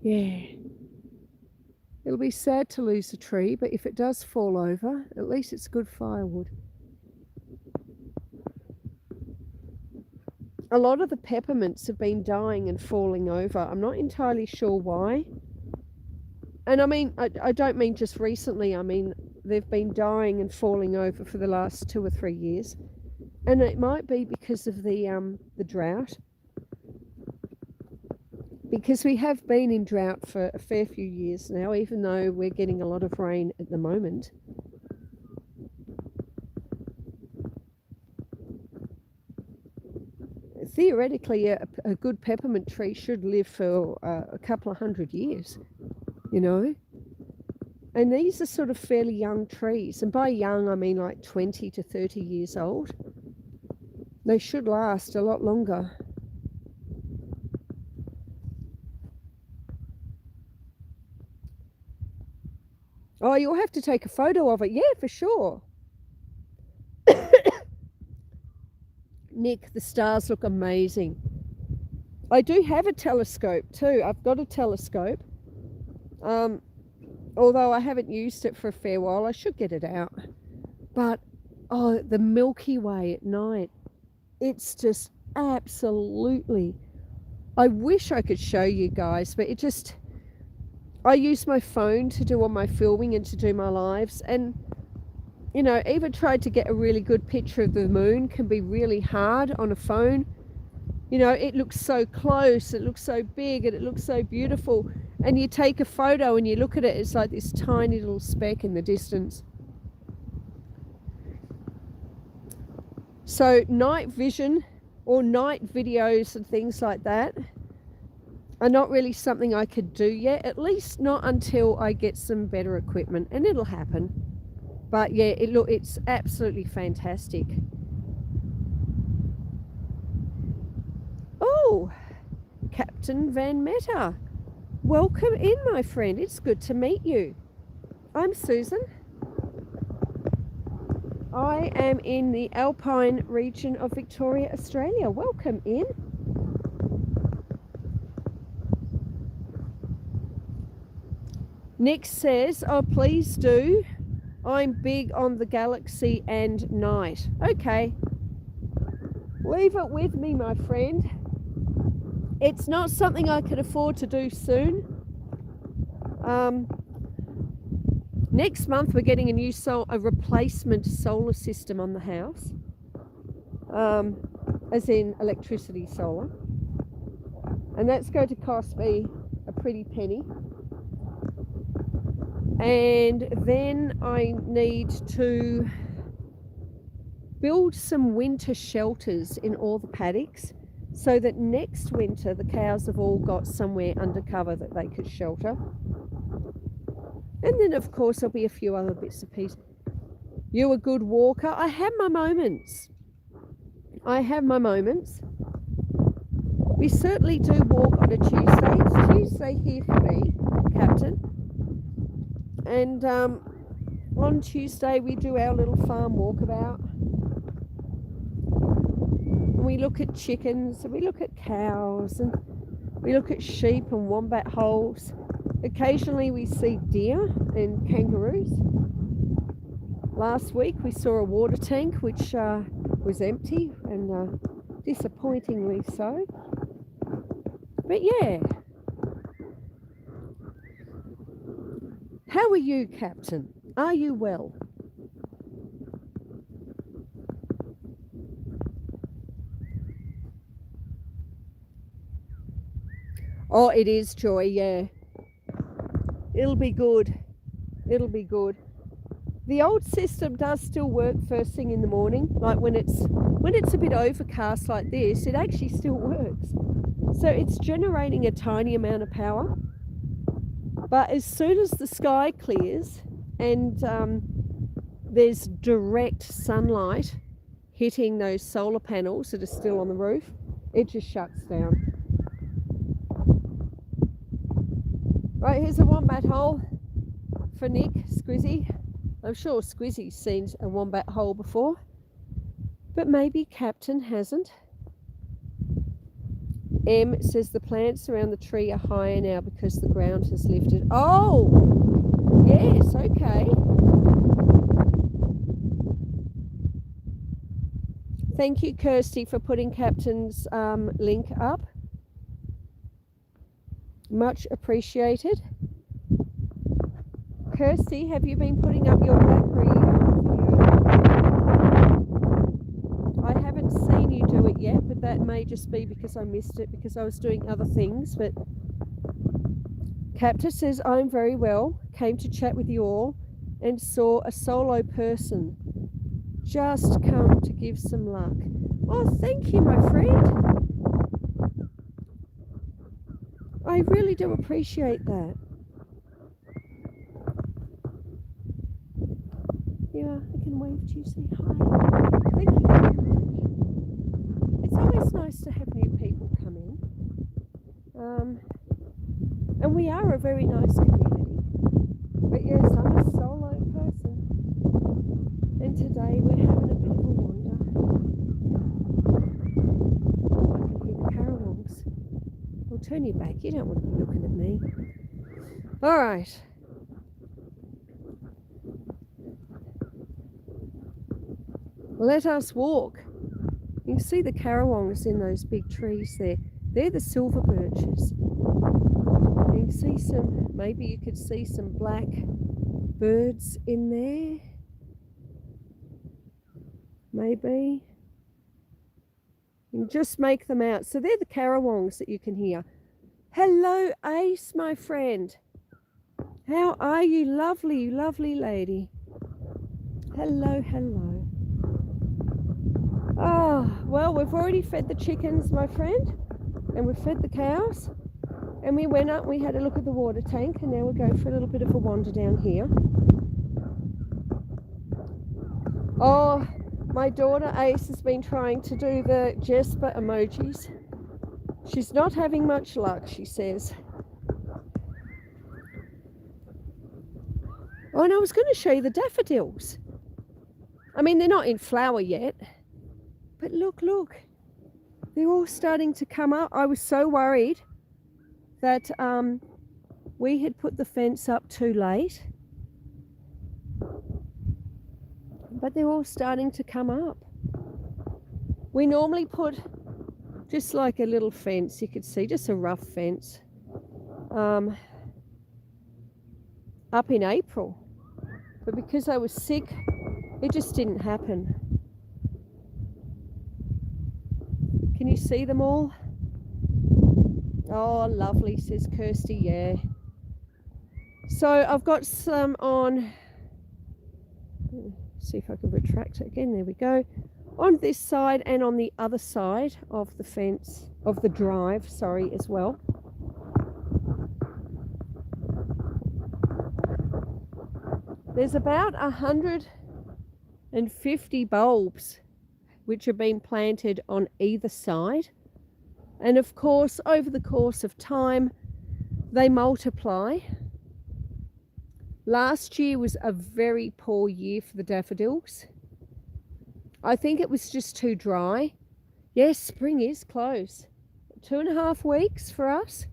Yeah. It'll be sad to lose a tree, but if it does fall over, at least it's good firewood. A lot of the peppermints have been dying and falling over. I'm not entirely sure why. And I mean, I don't mean just recently. I mean, they've been dying and falling over for the last 2 or 3 years. And it might be because of the drought. Because we have been in drought for a fair few years now, even though we're getting a lot of rain at the moment. Theoretically, a good peppermint tree should live for a couple of 100 years, you know. And these are sort of fairly young trees. And by young, I mean like 20 to 30 years old. They should last a lot longer. Oh, you'll have to take a photo of it. Yeah, for sure. Nick, the stars look amazing. I do have a telescope too. I've got a telescope. Although I haven't used it for a fair while. I should get it out. But, oh, the Milky Way at night. It's just absolutely... I wish I could show you guys, but it just... I use my phone to do all my filming and to do my lives. And, you know, even tried to get a really good picture of the moon can be really hard on a phone. You know, it looks so close, it looks so big, and it looks so beautiful. And you take a photo and you look at it, it's like this tiny little speck in the distance. So night vision or night videos and things like that are not really something I could do yet, at least not until I get some better equipment, and it'll happen. But yeah, it's absolutely fantastic. Oh, Captain Van Meta, welcome in, my friend. It's good to meet you. I'm Susan. I am in the Alpine region of Victoria, Australia. Welcome in. Nick says, oh, please do. I'm big on the galaxy and night. Okay. Leave it with me, my friend. It's not something I could afford to do soon. Next month we're getting a replacement solar system on the house. As in electricity solar. And that's going to cost me a pretty penny. And then I need to build some winter shelters in all the paddocks so that next winter the cows have all got somewhere under cover that they could shelter. And then of course there'll be a few other bits and pieces. You a good walker? I have my moments. We certainly do walk on a Tuesday. It's Tuesday here for me, Captain. And on Tuesday we do our little farm walkabout. And we look at chickens, and we look at cows, and we look at sheep and wombat holes. Occasionally we see deer and kangaroos. Last week we saw a water tank which was empty, and disappointingly so. But yeah. How are you, Captain? Are you well? Oh, it is, Joy, yeah. It'll be good. It'll be good. The old system does still work first thing in the morning. Like when it's a bit overcast like this, it actually still works. So it's generating a tiny amount of power. But as soon as the sky clears and there's direct sunlight hitting those solar panels that are still on the roof, it just shuts down. Right, here's a wombat hole for Nick, Squizzy. I'm sure Squizzy's seen a wombat hole before, but maybe Captain hasn't. M says the plants around the tree are higher now because the ground has lifted. Oh, yes, okay. Thank you, Kirsty, for putting Captain's link up. Much appreciated. Kirsty, have you been putting up your blackberry video? I haven't seen you do it yet, but that may just be because I missed it because I was doing other things. But Captain says, I'm very well, came to chat with you all and saw a solo person. Just come to give some luck. Oh, thank you, my friend. I really do appreciate that. Yeah, I can wave to you, say hi. Thank you very much. It's always nice to have new people come in. And we are a very nice community. But yes, I'm a solo person. And today we're having a bit of a wander. Oh, I can hear the carawongs. Well, turn your back. You don't want to be looking at me. All right. Let us walk. You can see the carawongs in those big trees there. They're the silver birches. You can see some, maybe you could see some black birds in there. Maybe. You can just make them out. So they're the carawongs that you can hear. Hello, Ace, my friend. How are you? Lovely, lovely lady. Hello, hello. Oh, well, we've already fed the chickens, my friend, and we've fed the cows, and we went up, we had a look at the water tank, and now we'll go for a little bit of a wander down here. Oh, my daughter Ace has been trying to do the Jesper emojis. She's not having much luck, she says. Oh, and I was going to show you the daffodils. I mean, they're not in flower yet. But look, look, they're all starting to come up. I was so worried that we had put the fence up too late. But they're all starting to come up. We normally put just like a little fence, you could see, just a rough fence, up in April. But because I was sick, it just didn't happen. Can you see them all? Oh, lovely, says Kirsty, yeah. So I've got some on, see if I can retract it again, there we go. On this side and on the other side of the fence, of the drive, sorry, as well. There's about 150 bulbs which have been planted on either side. And of course, over the course of time, they multiply. Last year was a very poor year for the daffodils. I think it was just too dry. Yes, spring is close. 2.5 weeks for us.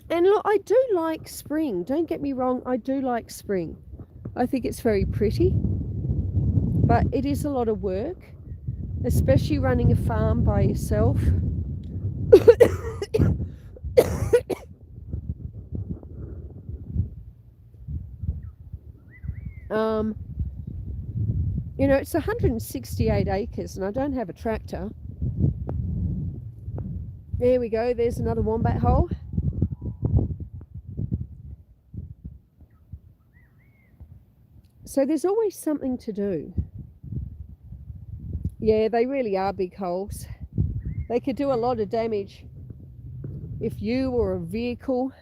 And look, I do like spring. Don't get me wrong, I do like spring. I think it's very pretty. But it is a lot of work, especially running a farm by yourself. You know, it's 168 acres and I don't have a tractor. There we go, there's another wombat hole. So there's always something to do. Yeah, they really are big holes. They could do a lot of damage if you or a vehicle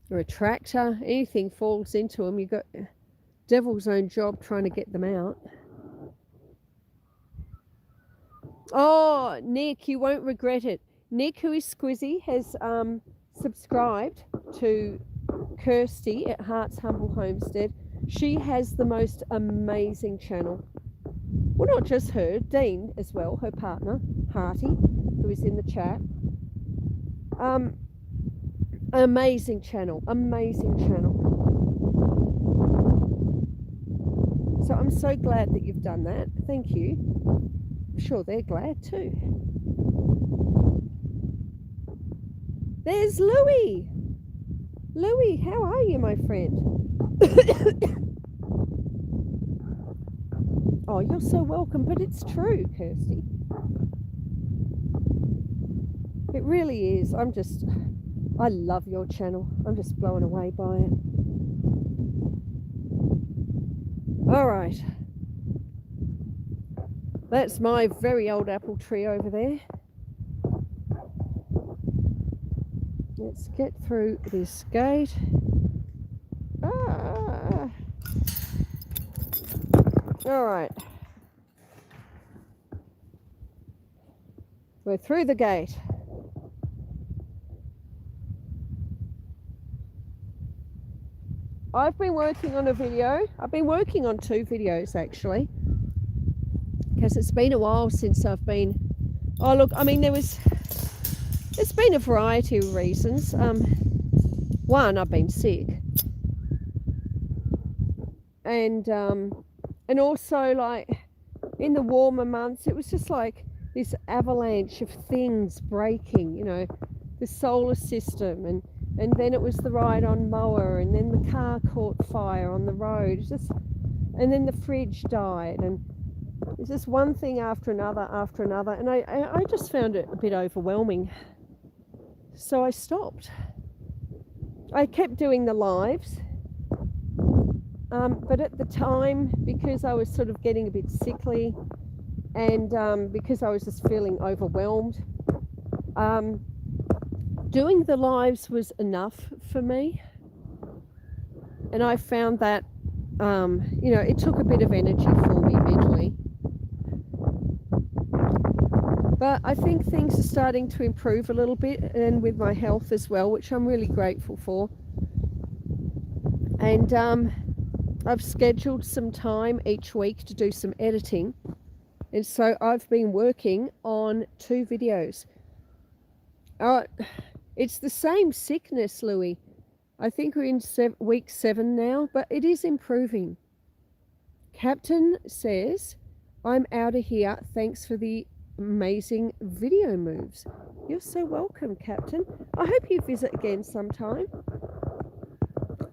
or a tractor, anything falls into them. You've got devil's own job trying to get them out. Oh, Nick, you won't regret it. Nick, who is Squizzy, has subscribed to Kirsty at Heart's Humble Homestead. She has the most amazing channel. Well, not just her, Dean as well, her partner, Hearty, who is in the chat. Amazing channel, amazing channel. So I'm so glad that you've done that. Thank you. I'm sure they're glad too. There's Louie. Louie, how are you, my friend? Oh, you're so welcome, but it's true, Kirsty. It really is. I love your channel. I'm just blown away by it. All right. That's my very old apple tree over there. Let's get through this gate. All right. We're through the gate. I've been working on a video. I've been working on 2 videos actually, because it's been a while since I've been. Oh look, I mean there's been a variety of reasons. One, I've been sick, and also like in the warmer months, it was just like this avalanche of things breaking. You know, the solar system, and then it was the ride-on mower, and then the car caught fire on the road. And then the fridge died, and it's just one thing after another, and I just found it a bit overwhelming. So I stopped. I kept doing the lives, but at the time, because I was sort of getting a bit sickly, and because I was just feeling overwhelmed, doing the lives was enough for me. And I found that, you know, it took a bit of energy for me mentally. But I think things are starting to improve a little bit, and with my health as well, which I'm really grateful for. And I've scheduled some time each week to do some editing. And so I've been working on 2 videos. It's the same sickness, Louis. I think we're in week 7 now, but it is improving. Captain says, I'm out of here. Thanks for the amazing video moves. You're so welcome, Captain. I hope you visit again sometime.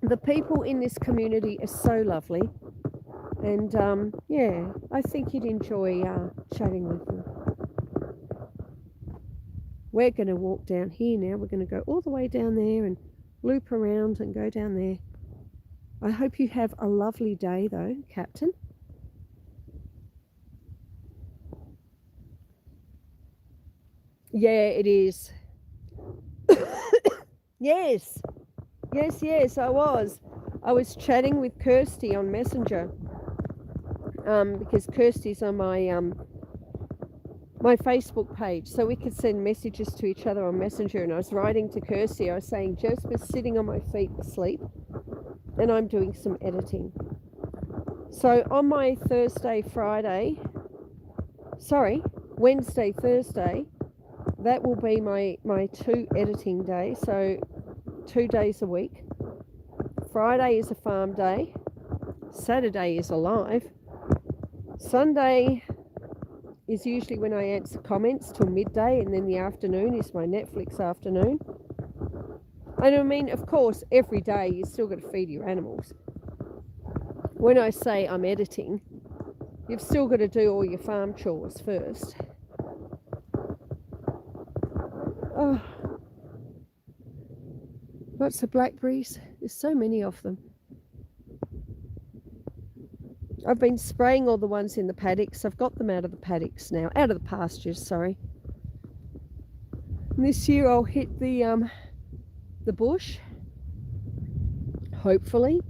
The people in this community are so lovely. And yeah, I think you'd enjoy chatting with them. We're going to walk down here now. We're going to go all the way down there and loop around and go down there. I hope you have a lovely day though, Captain. Yeah, it is. Yes, I was chatting with Kirsty on Messenger, because Kirsty's on my my Facebook page so we could send messages to each other on Messenger. And I was writing to Kirsty, I was saying, Jess was sitting on my feet asleep and I'm doing some editing. So on my Wednesday, Thursday, that will be my 2 editing days, so 2 days a week. Friday is a farm day. Saturday is alive. Sunday is usually when I answer comments till midday, and then the afternoon is my Netflix afternoon. And I mean, of course, every day you still got to feed your animals. When I say I'm editing, you've still got to do all your farm chores first. Oh, lots of blackberries. There's so many of them. I've been spraying all the ones in the paddocks. I've got them out of the paddocks now, out of the pastures, sorry. And this year I'll hit the bush, hopefully,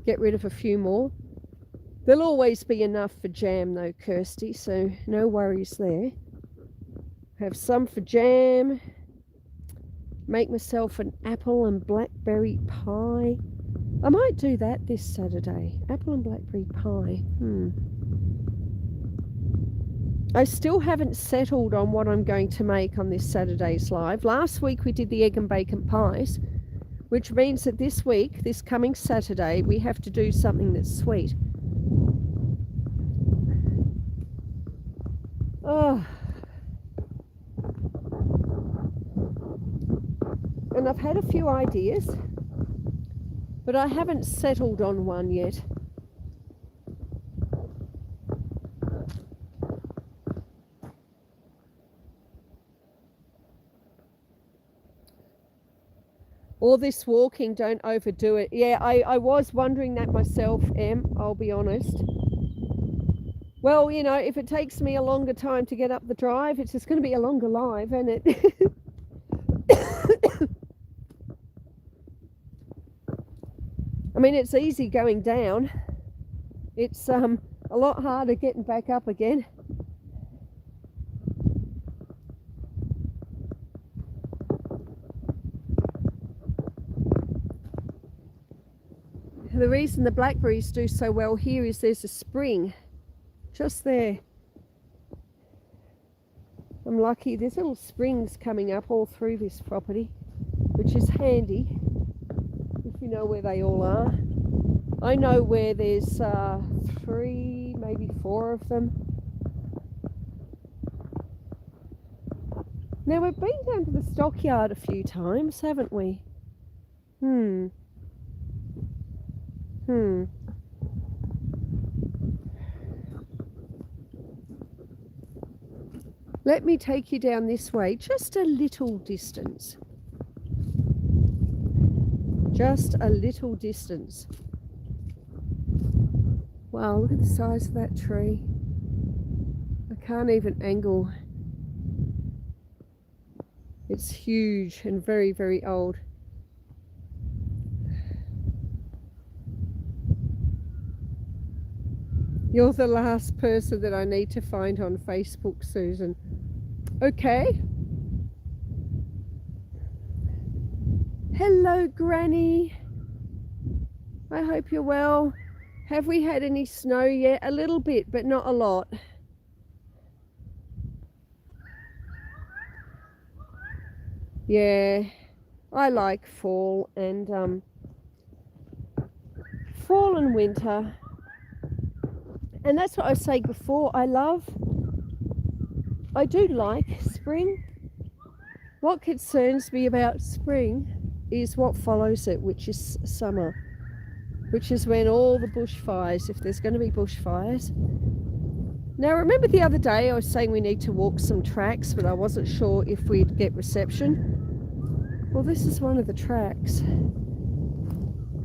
get rid of a few more. There'll always be enough for jam though, Kirsty, so no worries there. Have some for jam, make myself an apple and blackberry pie. I might do that this Saturday, apple and blackberry pie. I still haven't settled on what I'm going to make on this Saturday's live. Last week we did the egg and bacon pies, which means that this week, this coming Saturday, we have to do something that's sweet. Oh. And I've had a few ideas, but I haven't settled on one yet. All this walking, don't overdo it. Yeah, I was wondering that myself, Em, I'll be honest. Well, you know, if it takes me a longer time to get up the drive, it's just going to be a longer live, isn't it? I mean, it's easy going down. It's a lot harder getting back up again. The reason the blackberries do so well here is there's a spring just there. I'm lucky, there's little springs coming up all through this property, which is handy if you know where they all are. I know where there's 3, maybe 4 of them. Now we've been down to the stockyard a few times, haven't we? Let me take you down this way, just a little distance. Just a little distance. Wow, look at the size of that tree. I can't even angle. It's huge and very, very old. You're the last person that I need to find on Facebook, Susan. Okay. Hello, Granny. I hope you're well. Have we had any snow yet? A little bit, but not a lot. Yeah, I like fall and winter. And that's what I was saying before. I do like spring. What concerns me about spring is what follows it, which is summer, which is when all the bushfires, if there's going to be bushfires. Now, remember the other day I was saying we need to walk some tracks, but I wasn't sure if we'd get reception. Well, this is one of the tracks.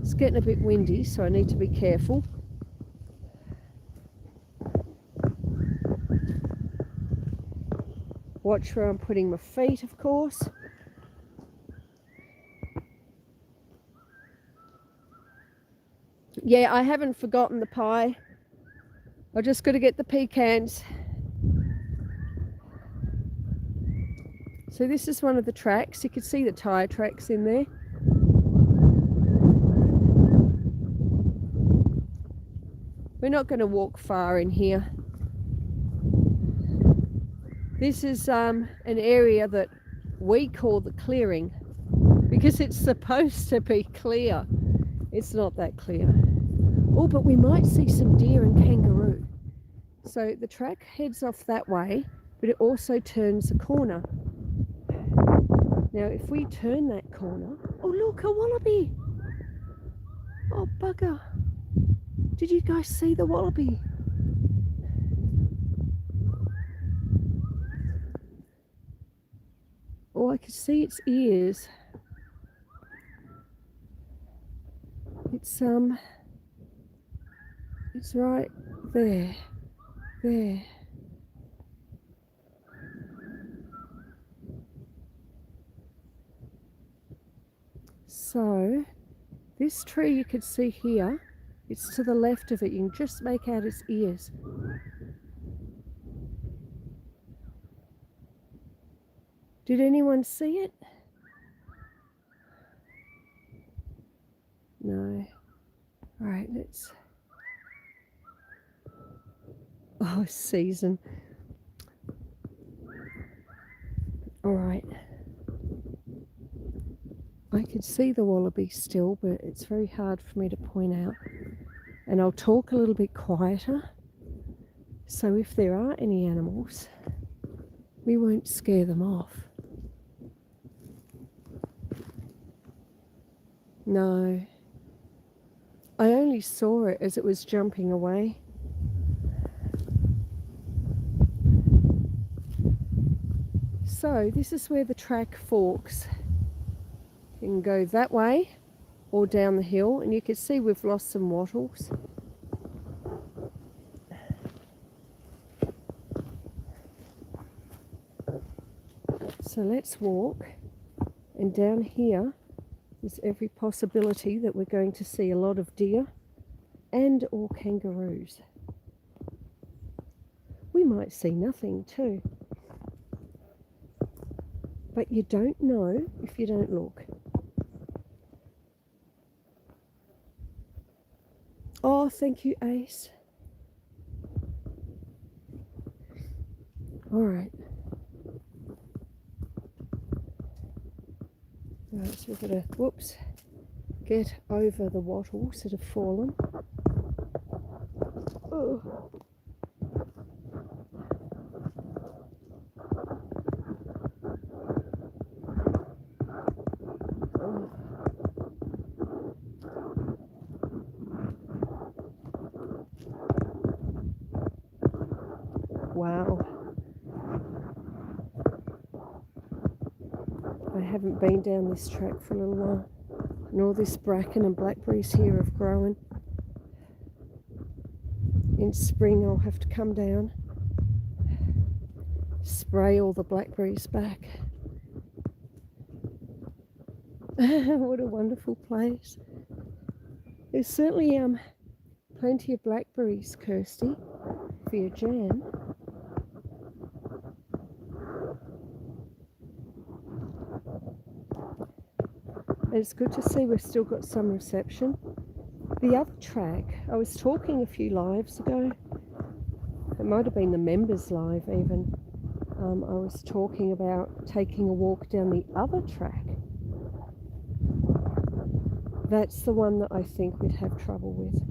It's getting a bit windy, so I need to be careful. Watch where I'm putting my feet, of course. Yeah, I haven't forgotten the pie. I just got to get the pecans. So this is one of the tracks. You can see the tyre tracks in there. We're not going to walk far in here. This is an area that we call the clearing because it's supposed to be clear. It's not that clear. Oh, but we might see some deer and kangaroo. So the track heads off that way, but it also turns a corner. Now if we turn that corner, oh look, a wallaby. Oh bugger. Did you guys see the wallaby? Oh, I could see its ears. It's right there. There. So this tree you could see here, it's to the left of it. You can just make out its ears. Did anyone see it? No. All right, let's... Oh, season. All right. I could see the wallaby still, but it's very hard for me to point out. And I'll talk a little bit quieter. So if there are any animals, we won't scare them off. No. I only saw it as it was jumping away. So this is where the track forks. You can go that way or down the hill, and you can see we've lost some wattles. So let's walk, and down here there's every possibility that we're going to see a lot of deer and or kangaroos. We might see nothing too. But you don't know if you don't look. Oh, thank you, Ace. All right. Right, so we've got to, whoops, get over the wattles that have fallen. Oh. Wow. I haven't been down this track for a little while, and all this bracken and blackberries here have grown. In spring I'll have to come down, spray all the blackberries back. What a wonderful place. There's certainly plenty of blackberries, Kirsty, for your jam. And it's good to see we've still got some reception. The other track, I was talking a few lives ago, it might have been the members live even, I was talking about taking a walk down the other track. That's the one that I think we'd have trouble with.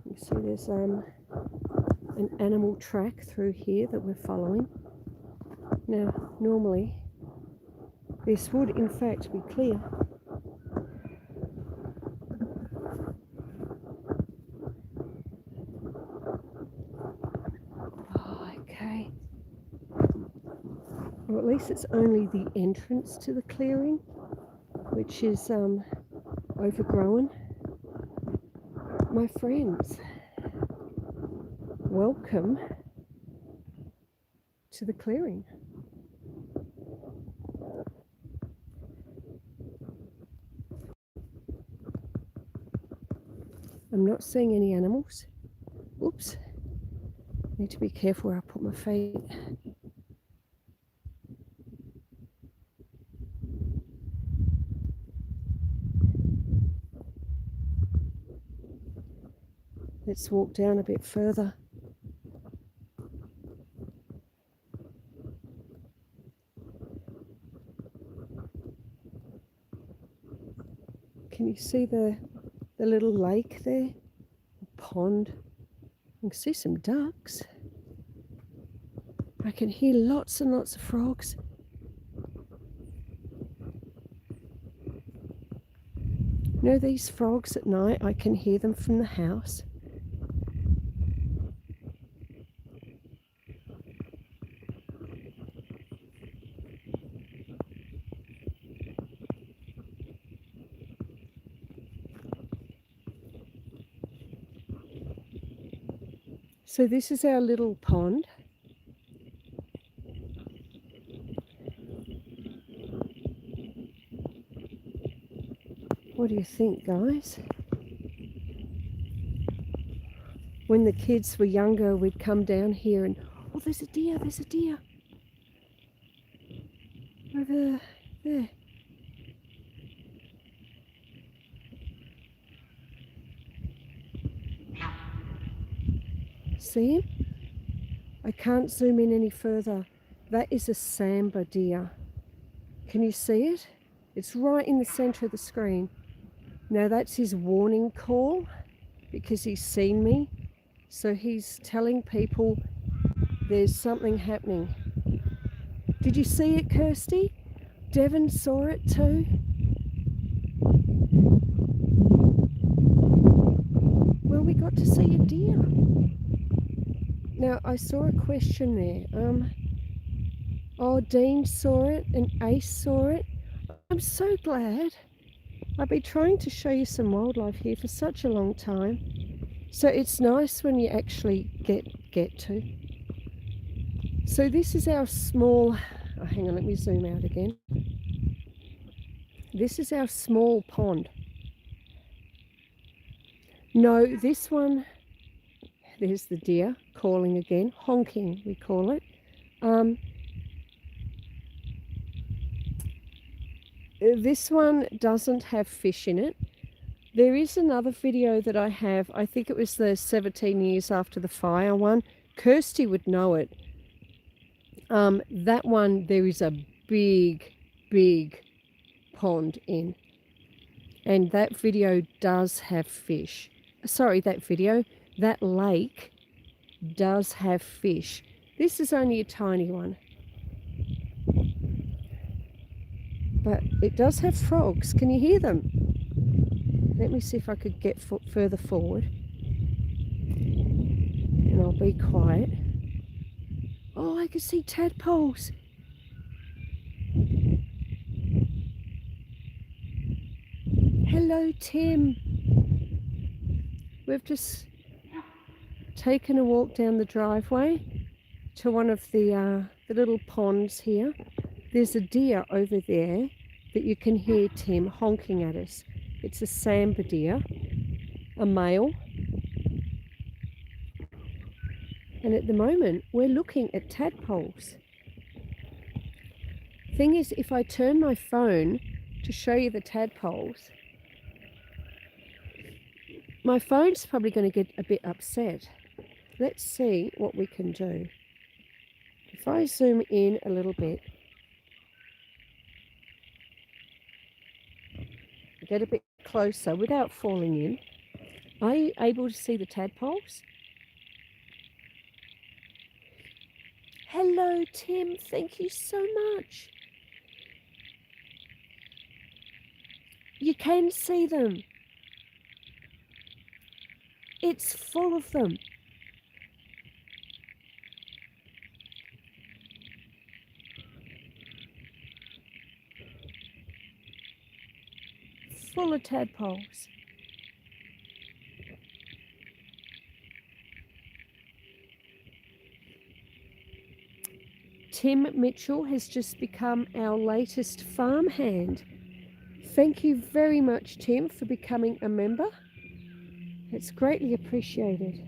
You see there's an animal track through here that we're following. Now, normally, this would in fact be clear. Oh, okay. Well, at least it's only the entrance to the clearing, which is overgrown. My friends, welcome to the clearing. I'm not seeing any animals. Oops. Need to be careful where I put my feet. Let's walk down a bit further. Can you see the little lake there? Pond. You can see some ducks. I can hear lots and lots of frogs. You know these frogs at night, I can hear them from the house. So this is our little pond. What do you think, guys? When the kids were younger, we'd come down here and, oh, there's a deer, there's a deer. Over there. See him? I can't zoom in any further. That is a sambar deer. Can you see it? It's right in the center of the screen. Now that's his warning call because he's seen me. So he's telling people there's something happening. Did you see it, Kirsty? Devon saw it too. Well, we got to see a deer. Now I saw a question there. Oh, Dean saw it and Ace saw it. I'm so glad. I've been trying to show you some wildlife here for such a long time. So it's nice when you actually get to. So this is our small, oh, hang on, let me zoom out again. This is our small pond. No, this one, there's the deer calling again, honking we call it. This one doesn't have fish in it. There is another video that I have, I think it was the 17 years after the fire one. Kirsty would know it. That one, there is a big pond in. And that video does have fish. Sorry, that lake does have fish. This is only a tiny one. But it does have frogs. Can you hear them? Let me see if I could get further forward. And I'll be quiet. Oh, I can see tadpoles. Hello, Tim. We've just taken a walk down the driveway to one of the little ponds here. There's a deer over there that you can hear, Tim, honking at us. It's a sambar deer, a male. And at the moment, we're looking at tadpoles. Thing is, if I turn my phone to show you the tadpoles, my phone's probably going to get a bit upset. Let's see what we can do. If I zoom in a little bit, get a bit closer without falling in. Are you able to see the tadpoles? Hello, Tim. Thank you so much. You can see them. It's full of them. Full of tadpoles. Tim Mitchell has just become our latest farmhand. Thank you very much, Tim, for becoming a member. It's greatly appreciated.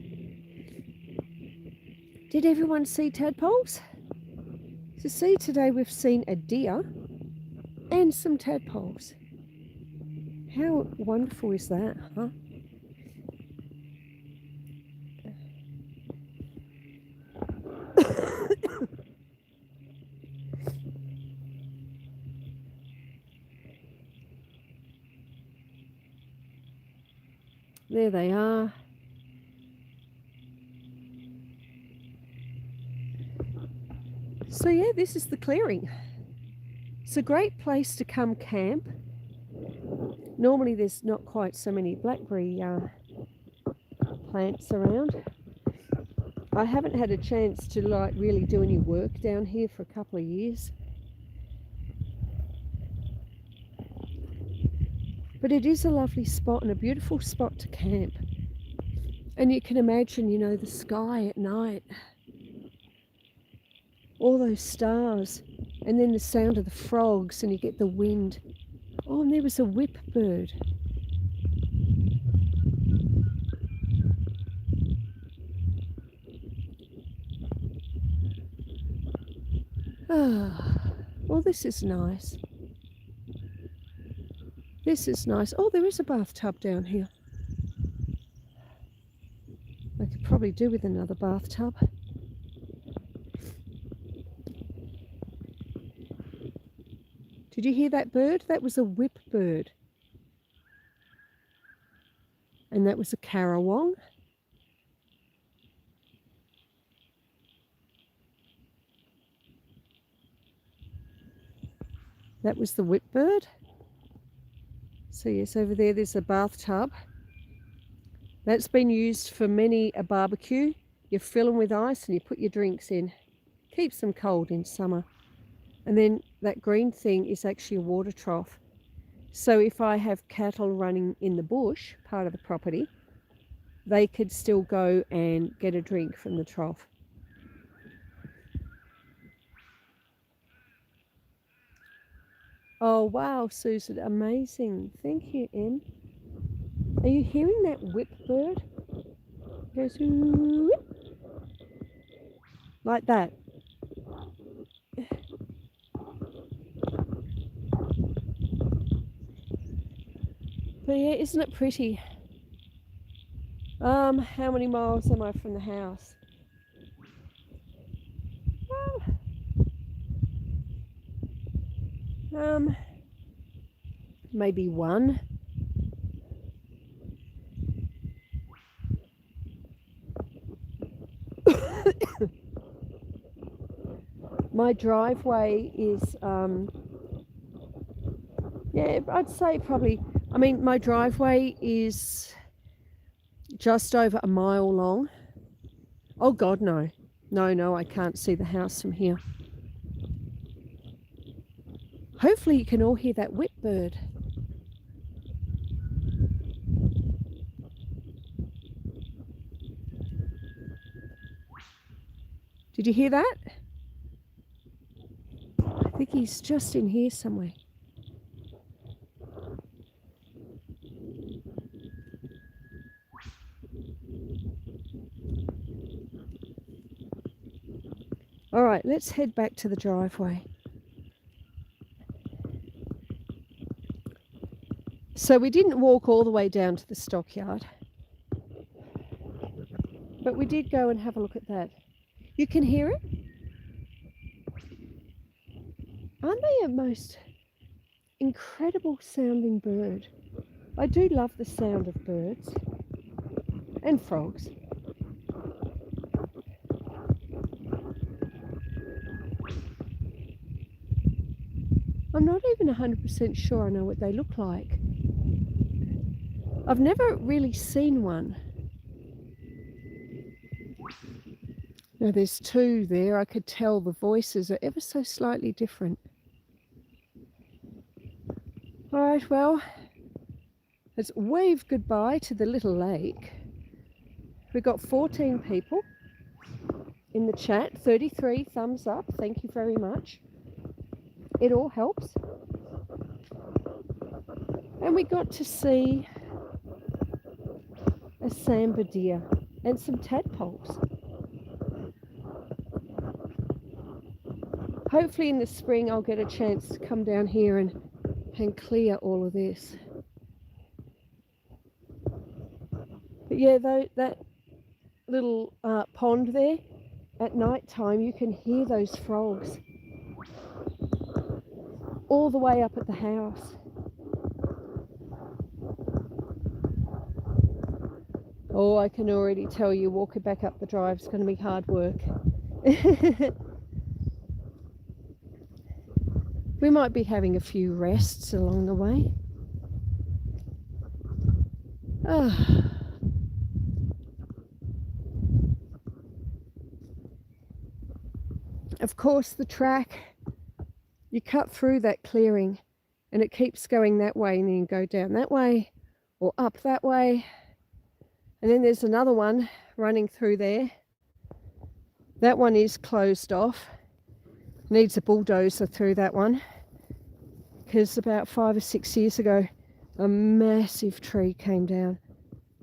Did everyone see tadpoles? So see, today we've seen a deer and some tadpoles. How wonderful is that, huh? There they are. So yeah, this is the clearing. It's a great place to come camp. Normally there's not quite so many blackberry plants around. I haven't had a chance to really do any work down here for a couple of years. But it is a lovely spot and a beautiful spot to camp. And you can imagine, the sky at night. All those stars. And then the sound of the frogs, and you get the wind. Oh, and there was a whip bird. Ah, well, this is nice. This is nice. Oh, there is a bathtub down here. I could probably do with another bathtub. Did you hear that bird? That was a whip bird. And that was a carawong. That was the whip bird. So yes, over there's a bathtub. That's been used for many a barbecue. You fill them with ice and you put your drinks in. Keeps them cold in summer. And then that green thing is actually a water trough. So if I have cattle running in the bush, part of the property, they could still go and get a drink from the trough. Oh wow, Susan, amazing. Thank you, Em. Are you hearing that whip bird? It goes whip. Like that. But yeah, isn't it pretty? How many miles am I from the house? Maybe one. My driveway is, yeah, I'd say probably, my driveway is just over a mile long. Oh God, no. No, I can't see the house from here. Hopefully you can all hear that whip bird. Did you hear that? I think he's just in here somewhere. All right, let's head back to the driveway. So we didn't walk all the way down to the stockyard, but we did go and have a look at that. You can hear it? Aren't they a most incredible sounding bird? I do love the sound of birds and frogs. I'm not even 100% sure I know what they look like. I've never really seen one. Now there's two there. I could tell the voices are ever so slightly different. All right, well, let's wave goodbye to the little lake. We've got 14 people in the chat, 33 thumbs up. Thank you very much. It all helps. And we got to see a samba deer and some tadpoles. hopefully in the spring I'll get a chance to come down here and clear all of this. But yeah, that little pond there, at night time you can hear those frogs all the way up at the house. Oh, I can already tell you walking back up the drive is going to be hard work. We might be having a few rests along the way. Of course, the track, you cut through that clearing and it keeps going that way, and then you go down that way or up that way. And then there's another one running through there. That one is closed off. Needs a bulldozer through that one, because about 5 or 6 years ago a massive tree came down.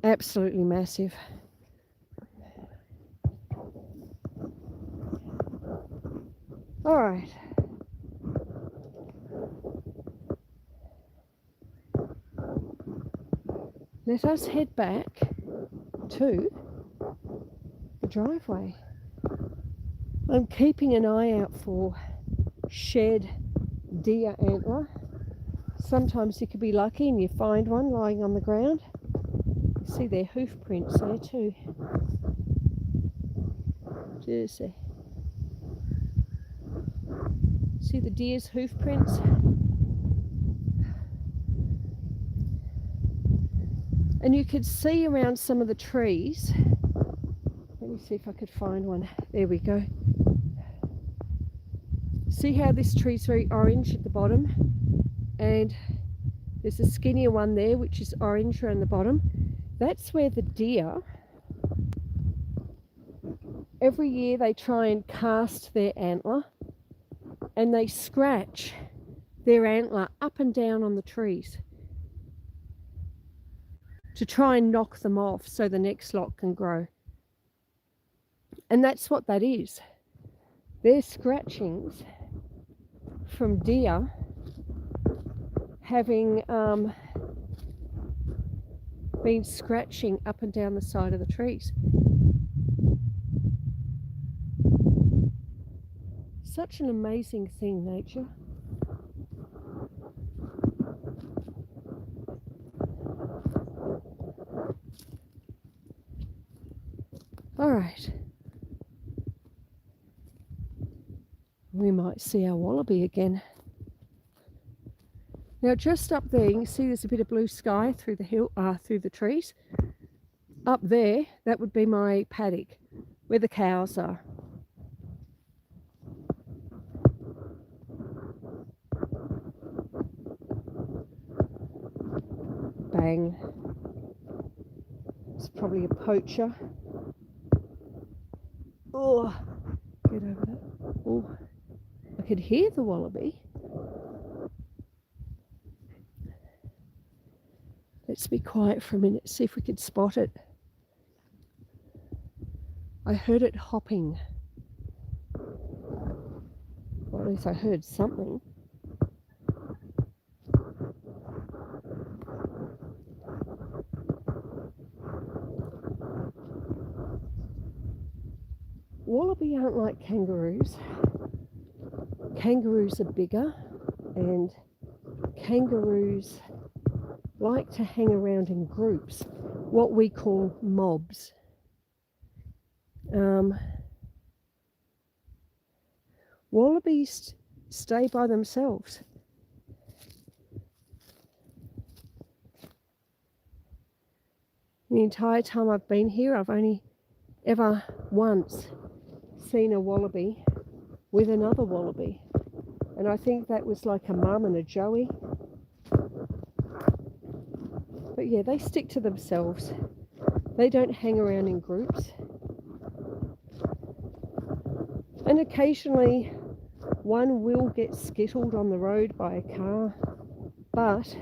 Absolutely massive. All right. Let us head back to the driveway. I'm keeping an eye out for shed deer antler. Sometimes you could be lucky and you find one lying on the ground. You see their hoof prints there too. Just see the deer's hoof prints. And you could see around some of the trees. Let me see if I could find one. There we go. See how this tree's very orange at the bottom, and there's a skinnier one there which is orange around the bottom. That's where the deer, every year they try and cast their antler, and they scratch their antler up and down on the trees to try and knock them off so the next lot can grow. And that's what that is. They're scratchings from deer having been scratching up and down the side of the trees. Such an amazing thing, nature. All right. We might see our wallaby again. Now just up there, you can see there's a bit of blue sky through the hill, through the trees. Up there, that would be my paddock, where the cows are. Bang. It's probably a poacher. Oh, get over that. Oh, I could hear the wallaby. Let's be quiet for a minute, see if we could spot it. I heard it hopping. Or at least I heard something. Wallaby aren't like kangaroos. Kangaroos are bigger, and kangaroos like to hang around in groups, what we call mobs. Wallabies stay by themselves. The entire time I've been here, I've only ever once seen a wallaby with another wallaby, and I think that was like a mum and a joey. But yeah, they stick to themselves. They don't hang around in groups. And occasionally one will get skittled on the road by a car, but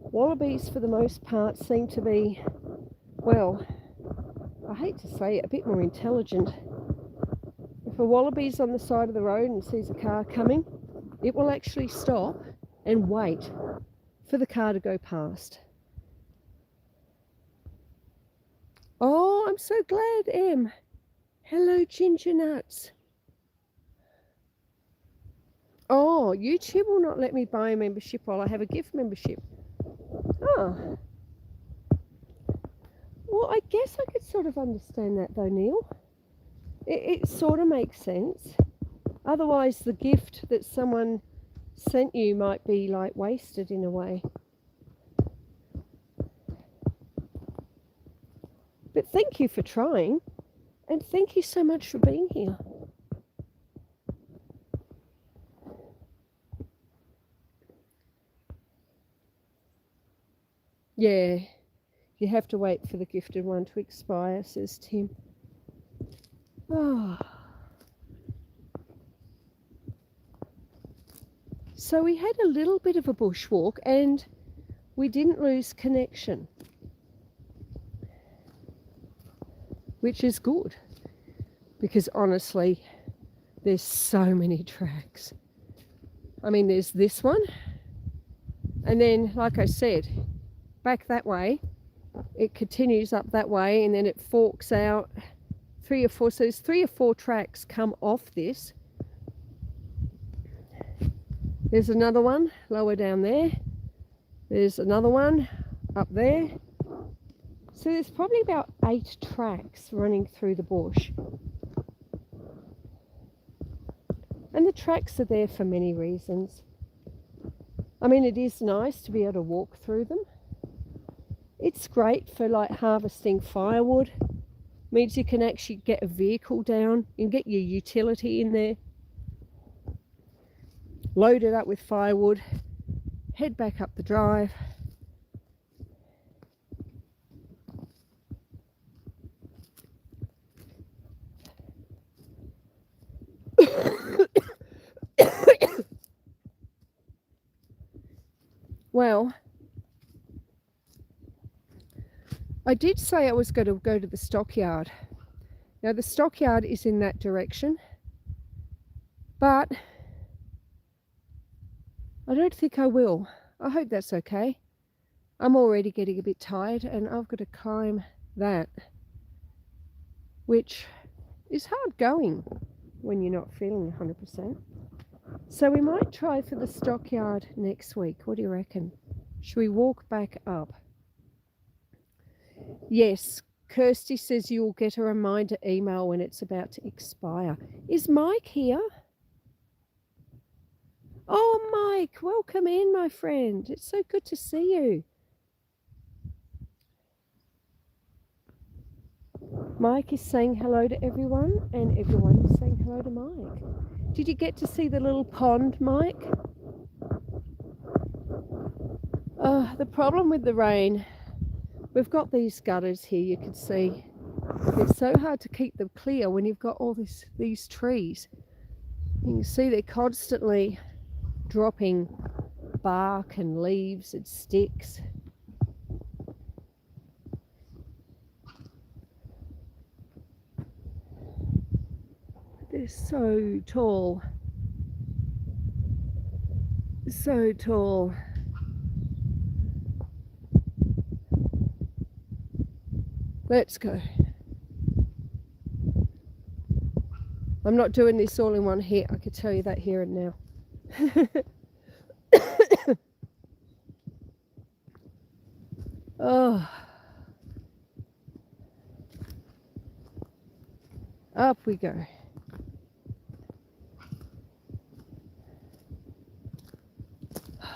wallabies for the most part seem to be, well, I hate to say it, a bit more intelligent. If a wallaby's on the side of the road and sees a car coming, it will actually stop and wait for the car to go past. Oh, I'm so glad, Em. Hello, Ginger Nuts. Oh, YouTube will not let me buy a membership while I have a gift membership. Oh. Well, I guess I could sort of understand that though, Neil. It sort of makes sense. Otherwise, the gift that someone sent you might be like wasted in a way. But thank you for trying, and thank you so much for being here. Yeah, you have to wait for the gifted one to expire, says Tim. Oh. So we had a little bit of a bushwalk and we didn't lose connection, which is good, because honestly, there's so many tracks. I mean, there's this one, and then, like I said, back that way, it continues up that way, and then it forks out 3 or 4. So there's 3 or 4 tracks come off this. There's another one lower down there. There's another one up there. So there's probably about 8 tracks running through the bush. And the tracks are there for many reasons. I mean, it is nice to be able to walk through them. It's great for like harvesting firewood. Means you can actually get a vehicle down. You can get your utility in there. Load it up with firewood. Head back up the drive. Well, I did say I was going to go to the stockyard. Now the stockyard is in that direction, but I don't think I will. I hope that's okay. I'm already getting a bit tired and I've got to climb that, which is hard going when you're not feeling 100%. So we might try for the stockyard next week. What do you reckon? Should we walk back up? Yes, Kirsty says you'll get a reminder email when it's about to expire. Is Mike here? Oh, Mike, welcome in, my friend. It's so good to see you. Mike is saying hello to everyone, and everyone is saying hello to Mike. Did you get to see the little pond, Mike? The problem with the rain, we've got these gutters here, you can see. It's so hard to keep them clear when you've got all these trees. You can see they're constantly dropping bark and leaves and sticks. They're so tall. So tall. Let's go. I'm not doing this all in one hit, I can tell you that here and now. Oh. Up we go.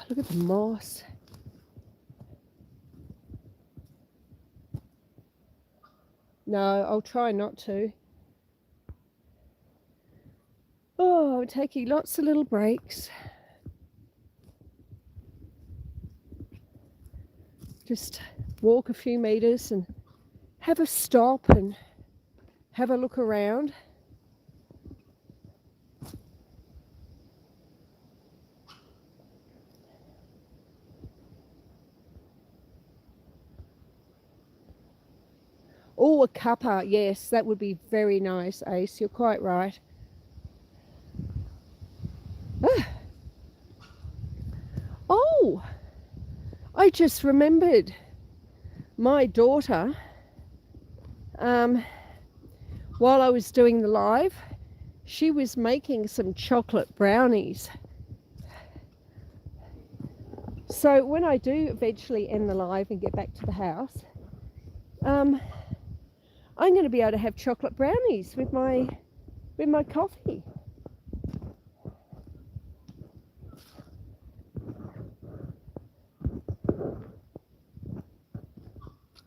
Look at the moss. No, I'll try not to. Oh, I'm taking lots of little breaks. Just walk a few meters and have a stop and have a look around. Oh, a cuppa, yes, that would be very nice, Ace. You're quite right. I just remembered my daughter, while I was doing the live, she was making some chocolate brownies. So when I do eventually end the live and get back to the house, I'm going to be able to have chocolate brownies with my coffee.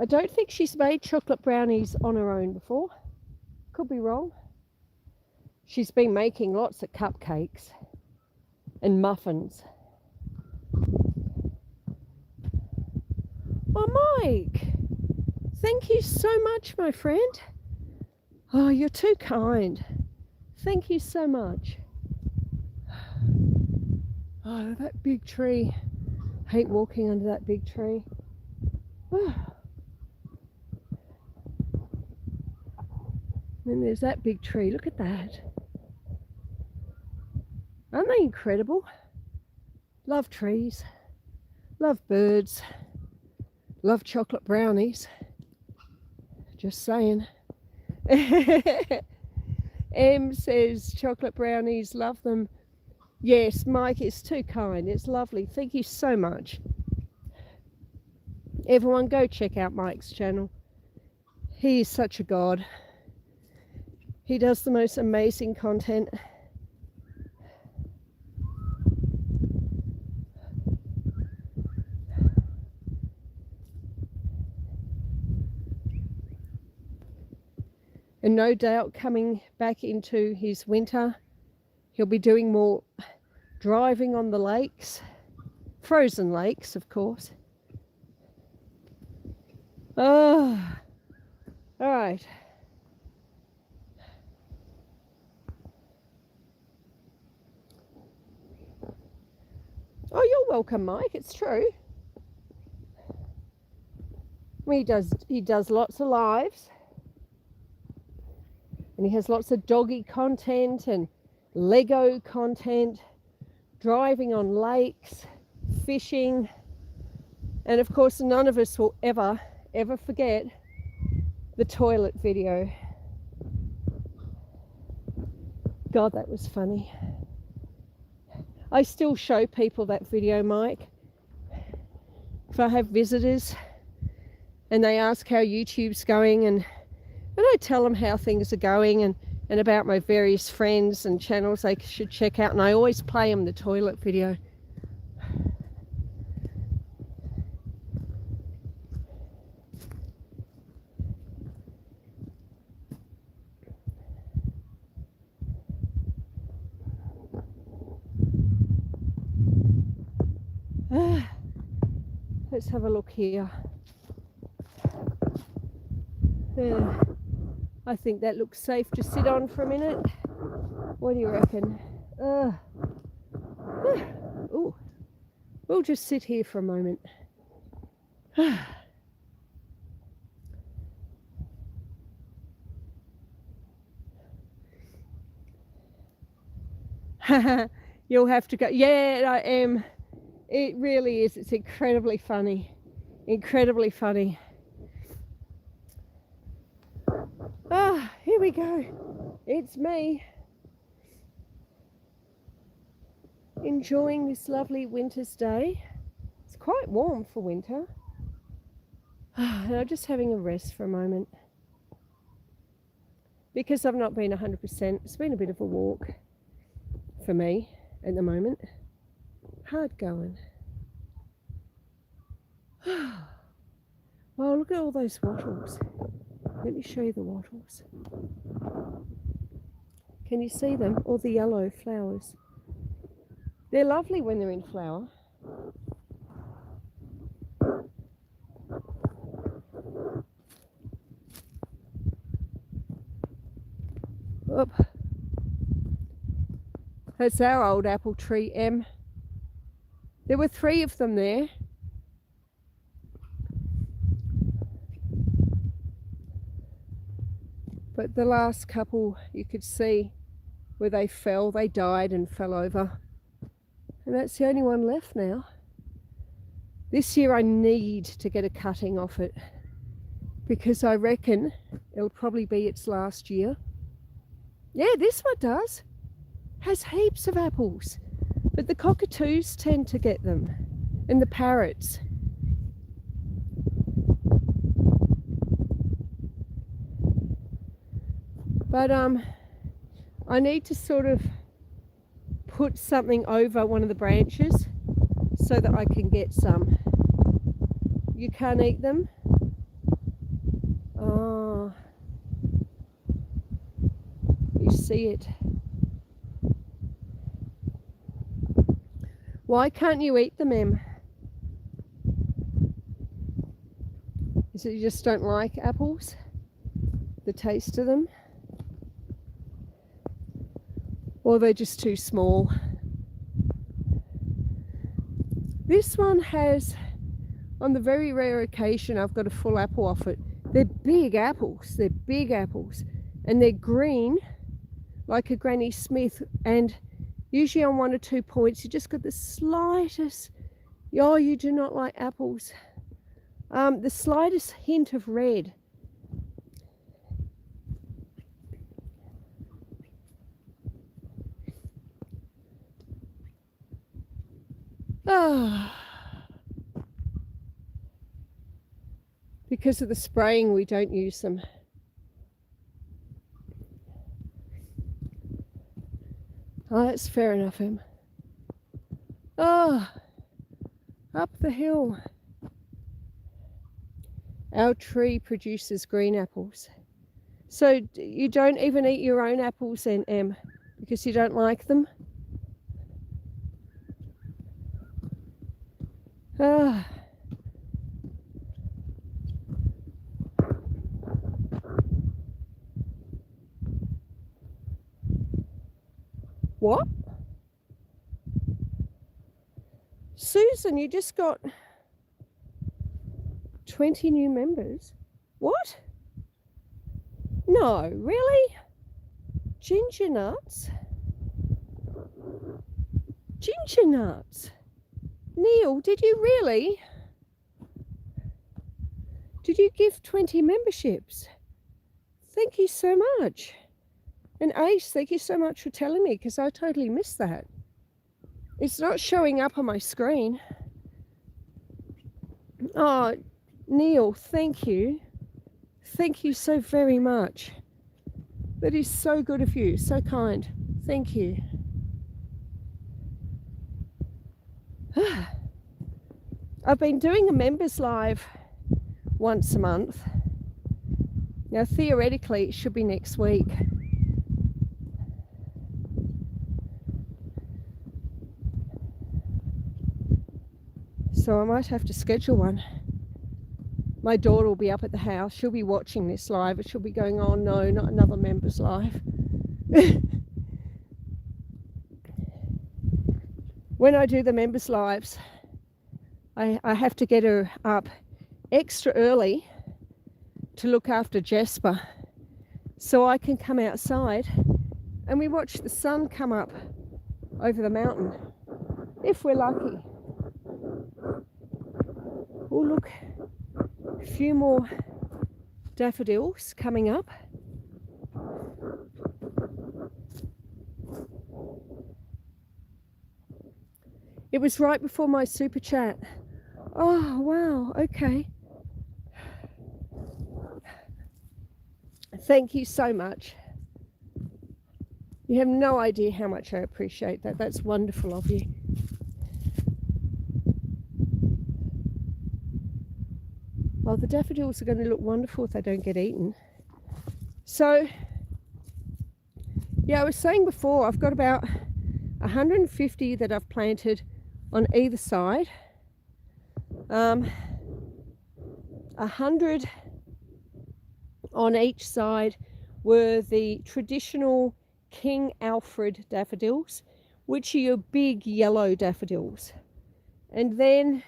I don't think she's made chocolate brownies on her own before. Could be wrong. She's been making lots of cupcakes and muffins. Oh, Mike, thank you so much, my friend. Oh, you're too kind. Thank you so much. Oh, that big tree. I hate walking under that big tree. Then there's that big tree. Look at that. Aren't they incredible? Love trees. Love birds. Love chocolate brownies. Just saying. M says chocolate brownies, love them. Yes, Mike is too kind. It's lovely. Thank you so much. Everyone go check out Mike's channel. He is such a god. He does the most amazing content. And no doubt coming back into his winter, he'll be doing more driving on the lakes, frozen lakes, of course. Oh, all right. Oh, you're welcome, Mike. It's true. He does lots of lives. And he has lots of doggy content and Lego content, driving on lakes, fishing. And of course, none of us will ever forget the toilet video. God, that was funny. I still show people that video, Mike. If I have visitors and they ask how YouTube's going, and I tell them how things are going and about my various friends and channels they should check out, and I always play them the toilet video. Let's have a look here. I think that looks safe to sit on for a minute. What do you reckon? Ooh. We'll just sit here for a moment. You'll have to go. Yeah, I am. It really is. It's incredibly funny. Incredibly funny. Ah, here we go. It's me. Enjoying this lovely winter's day. It's quite warm for winter. And I'm just having a rest for a moment. Because I've not been 100%. It's been a bit of a walk for me at the moment. Hard going. Well, look at all those wattles. Let me show you the wattles. Can you see them? All the yellow flowers. They're lovely when they're in flower. Oop. That's our old apple tree, M. There were 3 of them there. But the last couple, you could see where they fell, they died and fell over. And that's the only one left now. This year I need to get a cutting off it, because I reckon it'll probably be its last year. Yeah, this one does. Has heaps of apples. But the cockatoos tend to get them, and the parrots. But I need to sort of put something over one of the branches so that I can get some. You can't eat them? Oh, you see it. Why can't you eat them, Em? Is it you just don't like apples? The taste of them? Or they're just too small? This one has, on the very rare occasion I've got a full apple off it, they're big apples. They're big apples. And they're green, like a Granny Smith, and usually on 1 or 2 points you just got the slightest, oh, you do not like apples, the slightest hint of red. Ah, because of the spraying we don't use them. Oh, that's fair enough, Em. Oh, up the hill. Our tree produces green apples. So you don't even eat your own apples then, Em, because you don't like them? Ah. What? Susan, you just got 20 new members? What? No, really? Ginger nuts? Ginger nuts? Neil, did you really? Did you give 20 memberships? Thank you so much. And Ace, thank you so much for telling me, because I totally missed that. It's not showing up on my screen. Oh, Neil, thank you. Thank you so very much. That is so good of you, so kind. Thank you. I've been doing a members live once a month. Now, theoretically, it should be next week. So I might have to schedule one. My daughter will be up at the house. She'll be watching this live. She'll be going, oh no, not another members live. When I do the members lives, I have to get her up extra early to look after Jasper, so I can come outside and we watch the sun come up over the mountain, if we're lucky. Oh, look, a few more daffodils coming up. It was right before my super chat. Oh, wow, okay. Thank you so much. You have no idea how much I appreciate that. That's wonderful of you. Well, the daffodils are going to look wonderful if they don't get eaten. So, yeah, I was saying before, I've got about 150 that I've planted on either side. 100 on each side were the traditional King Alfred daffodils, which are your big yellow daffodils. And then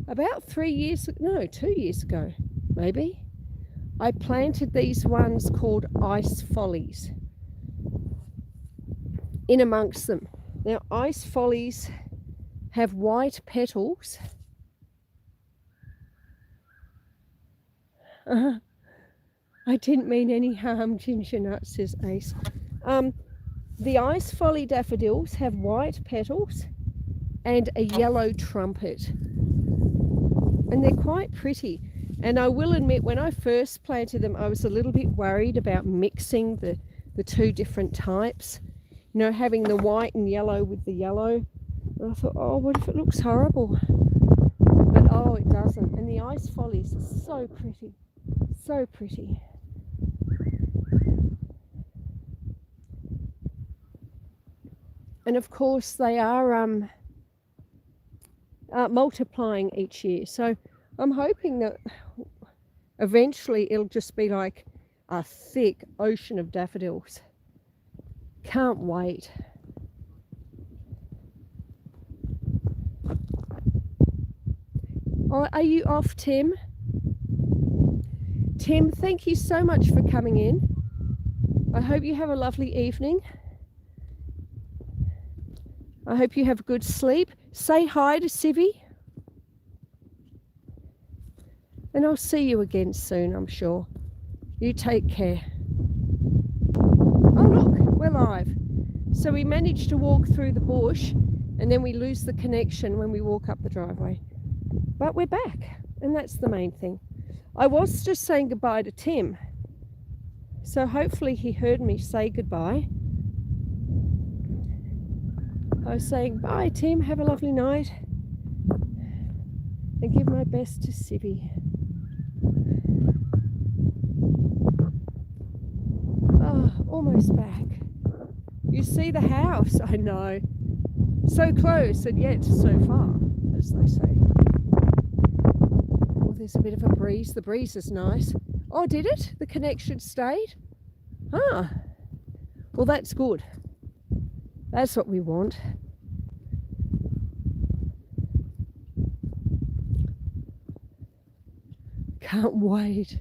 about 2 years ago, maybe, I planted these ones called Ice Follies in amongst them. Now, Ice Follies have white petals. I didn't mean any harm, Ginger Nut, says Ace. The ice folly daffodils have white petals and a yellow trumpet. And they're quite pretty. And I will admit, when I first planted them, I was a little bit worried about mixing the two different types. You know, having the white and yellow with the yellow. And I thought, oh, what if it looks horrible? But oh, it doesn't. And the ice follies are so pretty. So pretty. And of course, they are multiplying each year. So I'm hoping that eventually it'll just be like a thick ocean of daffodils. Can't wait. Oh, are you off, Tim? Tim, thank you so much for coming in. I hope you have a lovely evening. I hope you have a good sleep. Say hi to Sivvy. And I'll see you again soon, I'm sure. You take care. Oh, look, we're live. So we managed to walk through the bush and then we lose the connection when we walk up the driveway. But we're back, and that's the main thing. I was just saying goodbye to Tim. So hopefully he heard me say goodbye. I was saying, bye Tim, have a lovely night. And give my best to Sibby. Oh, almost back. You see the house, I know. So close and yet so far, as they say. Oh, there's a bit of a breeze. The breeze is nice. Oh, did it? The connection stayed? Ah, well that's good. That's what we want. Can't wait.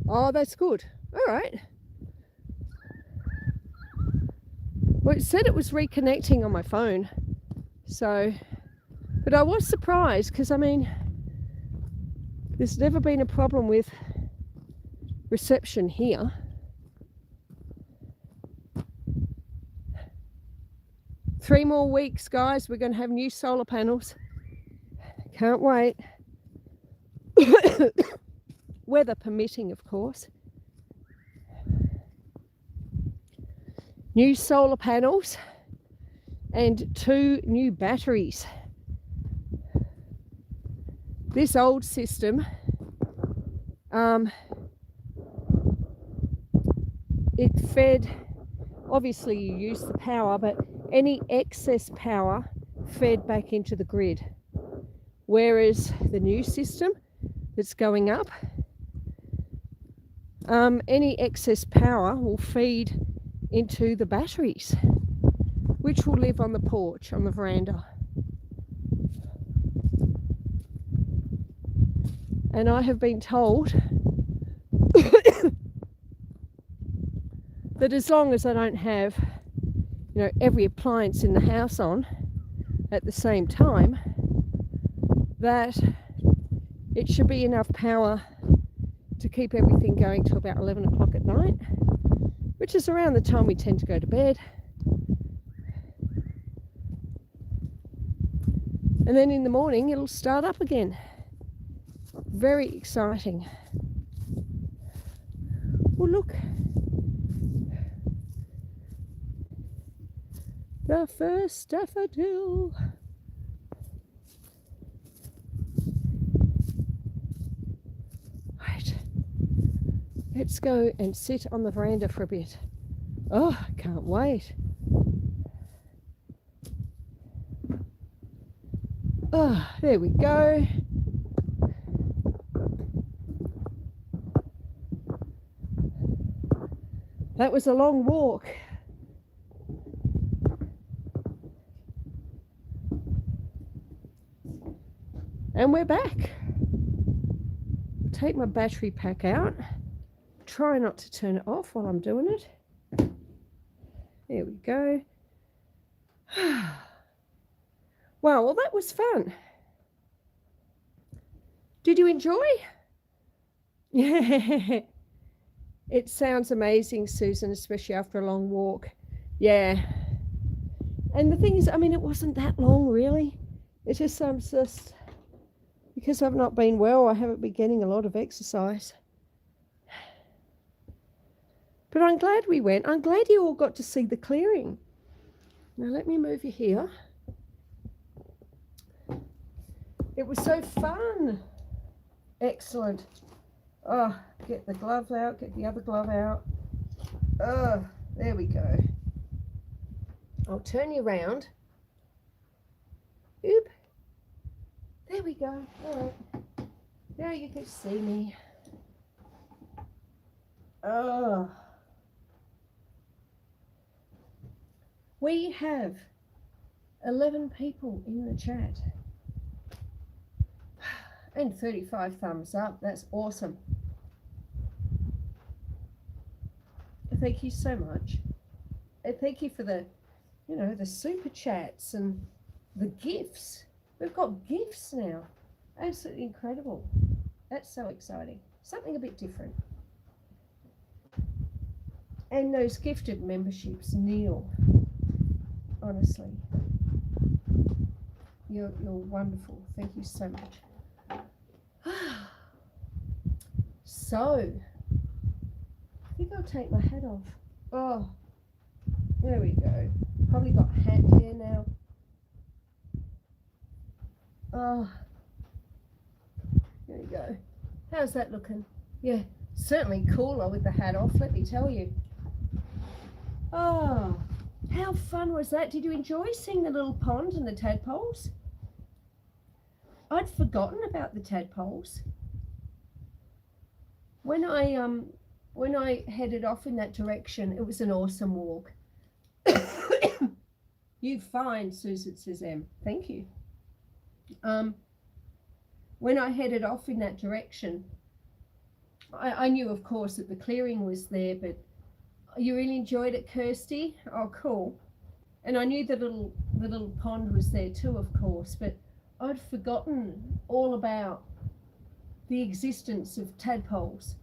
Oh, that's good. All right. Well, it said it was reconnecting on my phone. So, but I was surprised because, I mean, there's never been a problem with reception here. Three more weeks, guys. We're going to have new solar panels. Can't wait. Weather permitting, of course. New solar panels and 2 new batteries. This old system, it fed, obviously you use the power, but any excess power fed back into the grid. Whereas the new system that's going up, any excess power will feed into the batteries, which will live on the porch, on the veranda. And I have been told that as long as I don't have, you know, every appliance in the house on at the same time, that it should be enough power to keep everything going till about 11 o'clock at night, which is around the time we tend to go to bed. And then in the morning it'll start up again. Very exciting. Well, look. The first daffodil. Right. Let's go and sit on the veranda for a bit. Oh, I can't wait. Oh, there we go. That was a long walk. And we're back. Take my battery pack out. Try not to turn it off while I'm doing it. There we go. Wow, well, that was fun. Did you enjoy? Yeah. It sounds amazing, Susan, especially after a long walk. Yeah. And the thing is, I mean, it wasn't that long, really. It's just, because I've not been well, I haven't been getting a lot of exercise. But I'm glad we went. I'm glad you all got to see the clearing. Now, let me move you here. It was so fun. Excellent. Oh, get the glove out, get the other glove out. Oh, there we go. I'll turn you around. Oop. There we go. All right. Now you can see me. Oh. We have 11 people in the chat. And 35 thumbs up. That's awesome. Thank you so much. And thank you for the, the super chats and the gifts. We've got gifts now. Absolutely incredible. That's so exciting. Something a bit different. And those gifted memberships, Neil. Honestly. You're wonderful. Thank you so much. So, I think I'll take my hat off. Oh, there we go. Probably got hat hair now. Oh, there we go. How's that looking? Yeah, certainly cooler with the hat off, let me tell you. Oh, how fun was that? Did you enjoy seeing the little pond and the tadpoles? I'd forgotten about the tadpoles. When I headed off in that direction, it was an awesome walk. You fine, Susan, says Em. Thank you. When I headed off in that direction, I knew, of course, that the clearing was there, but you really enjoyed it, Kirsty? Oh, cool. And I knew the little pond was there too, of course, but I'd forgotten all about the existence of tadpoles.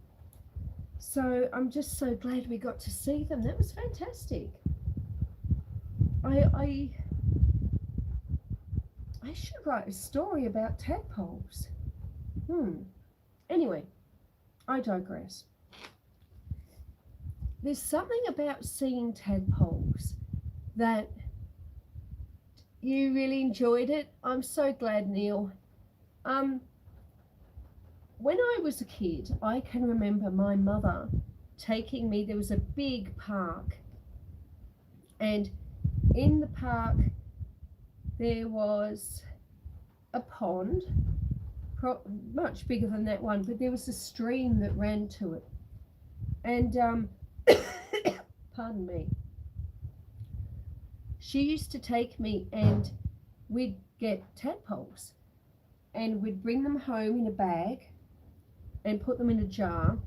So I'm just so glad we got to see them. That was fantastic. I should write a story about tadpoles. Anyway, I digress. There's something about seeing tadpoles that you really enjoyed it. I'm so glad, Neil. When I was a kid, I can remember my mother taking me. There was a big park, and in the park there was a pond, much bigger than that one, but there was a stream that ran to it. And pardon me, she used to take me, and we'd get tadpoles and we'd bring them home in a bag and put them in a jar,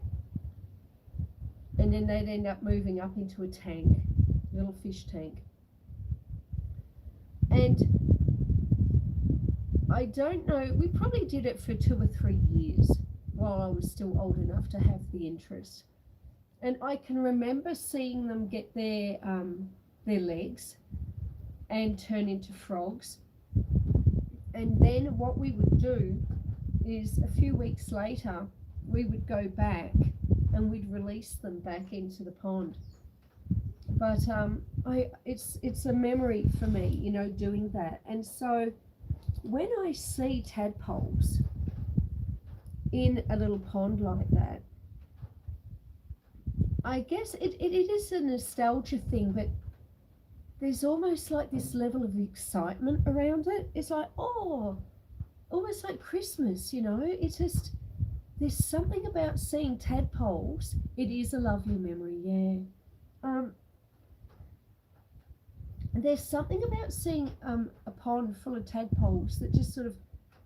and then they'd end up moving up into a tank, little fish tank. And I don't know, we probably did it for 2 or 3 years while I was still old enough to have the interest. And I can remember seeing them get their legs and turn into frogs. And then what we would do is a few weeks later, we would go back and we'd release them back into the pond. But it's a memory for me, doing that. And so when I see tadpoles in a little pond like that, I guess it is a nostalgia thing, but there's almost like this level of excitement around it. It's like, oh, almost like Christmas, It's just, there's something about seeing tadpoles. It is a lovely memory, yeah. There's something about seeing a pond full of tadpoles that just sort of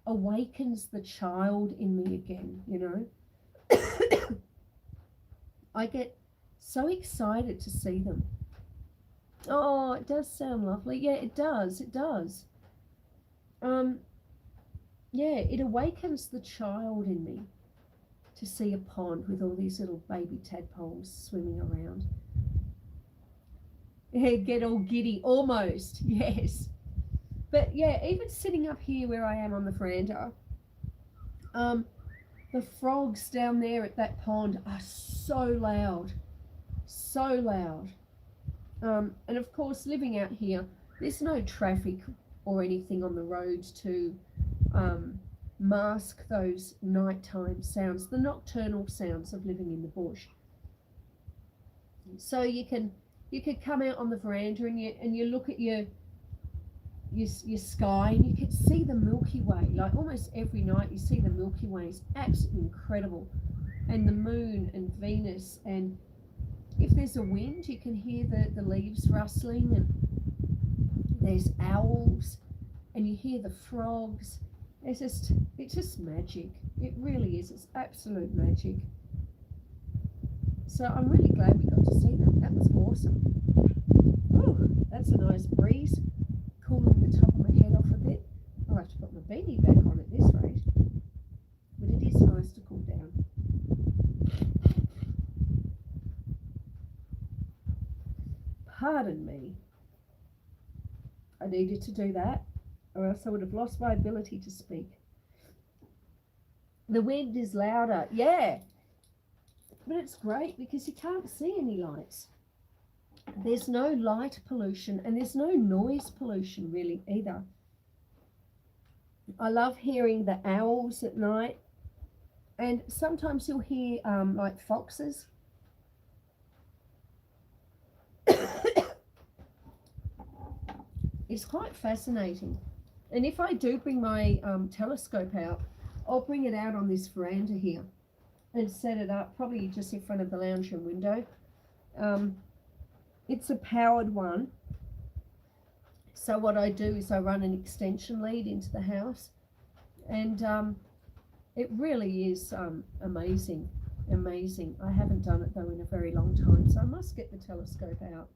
awakens the child in me again, I get so excited to see them. Oh, it does sound lovely. Yeah, it does. Yeah, it awakens the child in me to see a pond with all these little baby tadpoles swimming around. Yeah, get all giddy, almost, yes. But yeah, even sitting up here where I am on the veranda, the frogs down there at that pond are so loud, so loud. And of course, living out here, there's no traffic or anything on the road to mask those nighttime sounds, the nocturnal sounds of living in the bush. So you could come out on the veranda and you look at your sky and you could see the Milky Way. Like almost every night you see the Milky Way. It's absolutely incredible. And the moon and Venus, and if there's a wind you can hear the leaves rustling, and there's owls and you hear the frogs. It's just magic. It really is. It's absolute magic. So I'm really glad we got to see them. That was awesome. Oh, that's a nice breeze. Cooling the top of my head off a bit. I'll have to put my beanie back on at this rate. But it is nice to cool down. Pardon me. I needed to do that, or else I would have lost my ability to speak. The wind is louder, yeah. But it's great because you can't see any lights. There's no light pollution and there's no noise pollution really either. I love hearing the owls at night, and sometimes you'll hear like foxes. It's quite fascinating. And if I do bring my telescope out, I'll bring it out on this veranda here and set it up probably just in front of the lounge room window. It's a powered one. So what I do is I run an extension lead into the house, and it really is amazing. I haven't done it though in a very long time, so I must get the telescope out.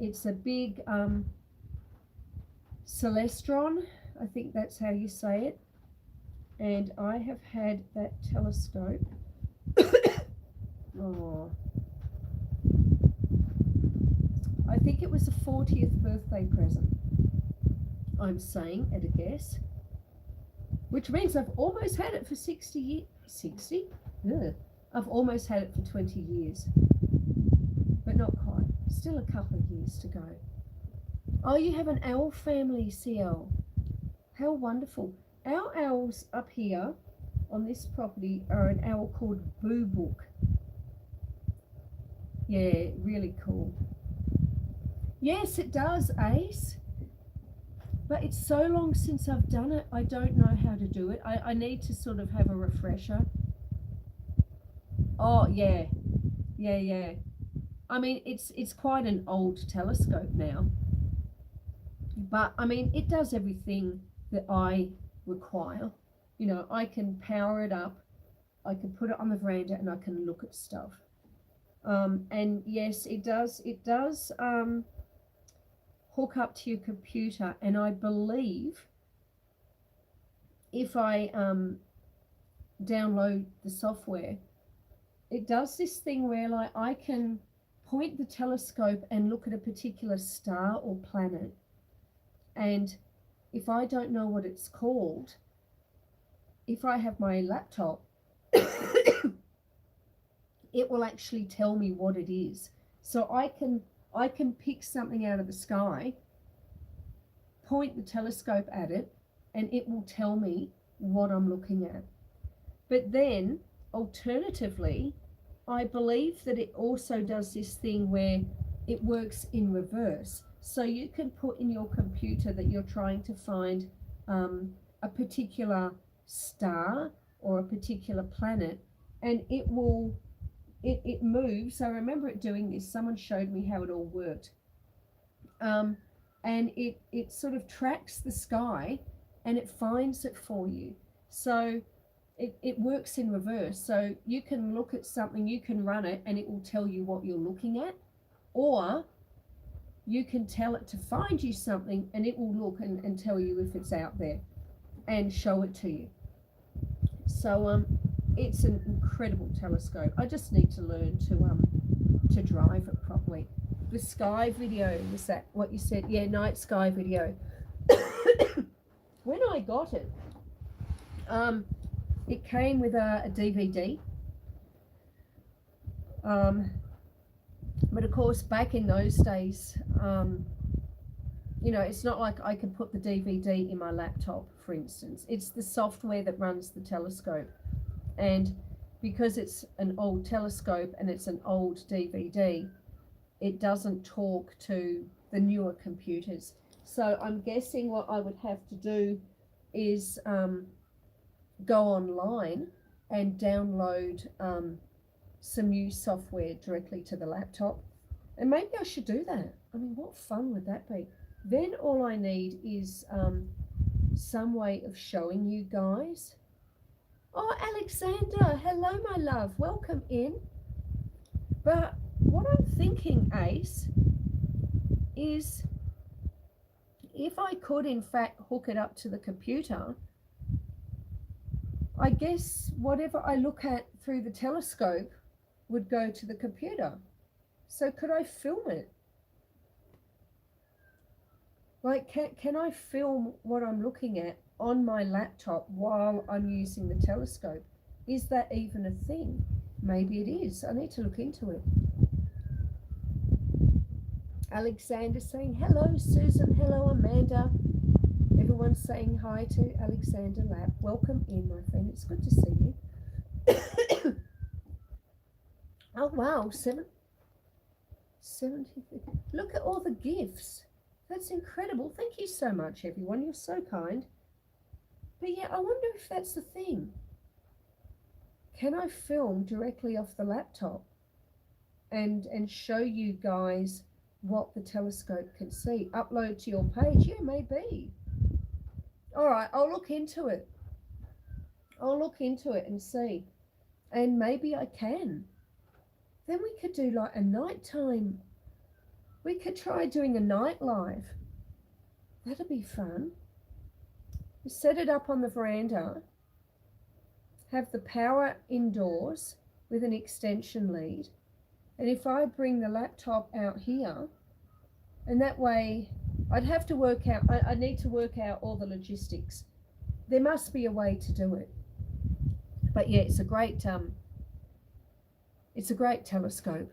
It's a big Celestron, I think that's how you say it, and I have had that telescope I think it was a 40th birthday present, I'm saying at a guess, which means I've almost had it for 60 years. 60? Ugh. I've almost had it for 20 years, but not quite. Still a couple of years to go. Oh, you have an owl family, CL. How wonderful. Our owls up here on this property are an owl called Boo Book. Yeah, really cool. Yes, it does, Ace. But it's so long since I've done it, I don't know how to do it. I need to sort of have a refresher. Oh, yeah. Yeah. I mean, it's quite an old telescope now. But, I mean, it does everything that I require. You know, I can power it up, I can put it on the veranda, and I can look at stuff. And yes, it does hook up to your computer, and I believe if I download the software, it does this thing where like I can point the telescope and look at a particular star or planet, and if I don't know what it's called, if I have my laptop it will actually tell me what it is. So I can pick something out of the sky, point the telescope at it, and it will tell me what I'm looking at. But then, alternatively, I believe that it also does this thing where it works in reverse. So you can put in your computer that you're trying to find a particular star or a particular planet, and it will it moves. I remember it doing this. Someone showed me how it all worked. And it sort of tracks the sky and it finds it for you. So it works in reverse. So you can look at something, you can run it, and it will tell you what you're looking at. Or you can tell it to find you something, and it will look and tell you if it's out there and show it to you. So it's an incredible telescope. I just need to learn to drive it properly. The sky video, was that what you said? Yeah, night sky video. When I got it, it came with a DVD. But of course, back in those days, you know, it's not like I can put the DVD in my laptop, for instance. It's the software that runs the telescope. And because it's an old telescope and it's an old DVD, it doesn't talk to the newer computers. So I'm guessing what I would have to do is go online and download some new software directly to the laptop. And maybe I should do that. I mean, what fun would that be? Then all I need is some way of showing you guys. Oh, Alexander, hello, my love. Welcome in. But what I'm thinking, Ace, is if I could, in fact, hook it up to the computer, I guess whatever I look at through the telescope would go to the computer. So could I film it? Like, can I film what I'm looking at on my laptop while I'm using the telescope? Is that even a thing? Maybe it is. I need to look into it. Alexander saying hello, Susan. Hello, Amanda. Everyone's saying hi to Alexander Lap. Welcome in, my friend. It's good to see you. Oh, wow. 70. Look at all the gifts. That's incredible. Thank you so much, everyone. You're so kind. But yeah, I wonder if that's the thing. Can I film directly off the laptop and show you guys what the telescope can see? Upload to your page? Yeah, maybe. All right, I'll look into it. I'll look into it and see. And maybe I can. Then we could do like a nighttime. We could try doing a night live. That'd be fun. Set it up on the veranda. Have the power indoors with an extension lead. And if I bring the laptop out here, and that way I'd have to work out, I need to work out all the logistics. There must be a way to do it. But yeah, it's a great telescope.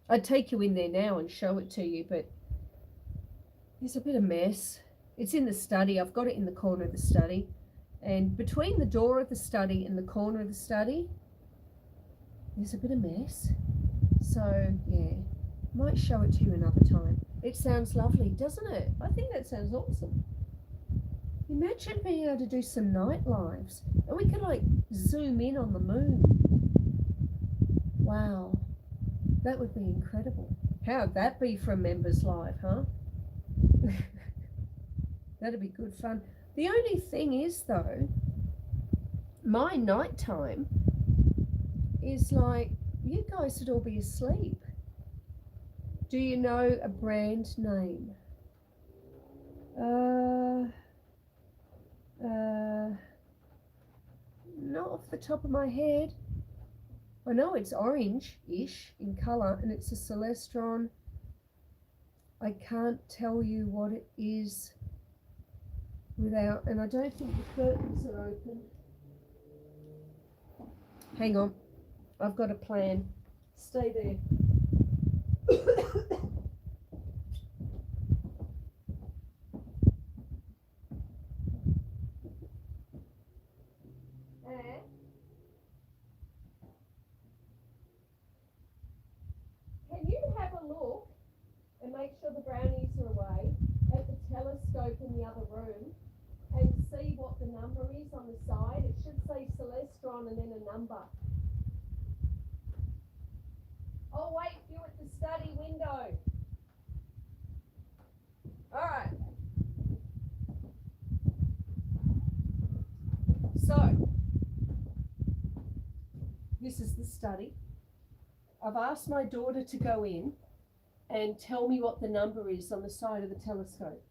I'd take you in there now and show it to you, but there's a bit of mess. It's in the study. I've got it in the corner of the study. And between the door of the study and the corner of the study, there's a bit of mess. So, yeah, might show it to you another time. It sounds lovely, doesn't it? I think that sounds awesome. Imagine being able to do some night lives. And we could, like, zoom in on the moon. Wow. That would be incredible. How would that be for a members live, huh? That'd be good fun. The only thing is, though, my nighttime is like, you guys would all be asleep. Do you know a brand name? Not off the top of my head. I know it's orange-ish in colour, and it's a Celestron. I can't tell you what it is without, and I don't think the curtains are open. Hang on, I've got a plan. Stay there. Can you have a look and make sure the brownies are away at the telescope in the other room and see what the number is on the side? It should say Celestron and then a number. I'll wait for you at the study window. All right. So, this is the study. I've asked my daughter to go in and tell me what the number is on the side of the telescope.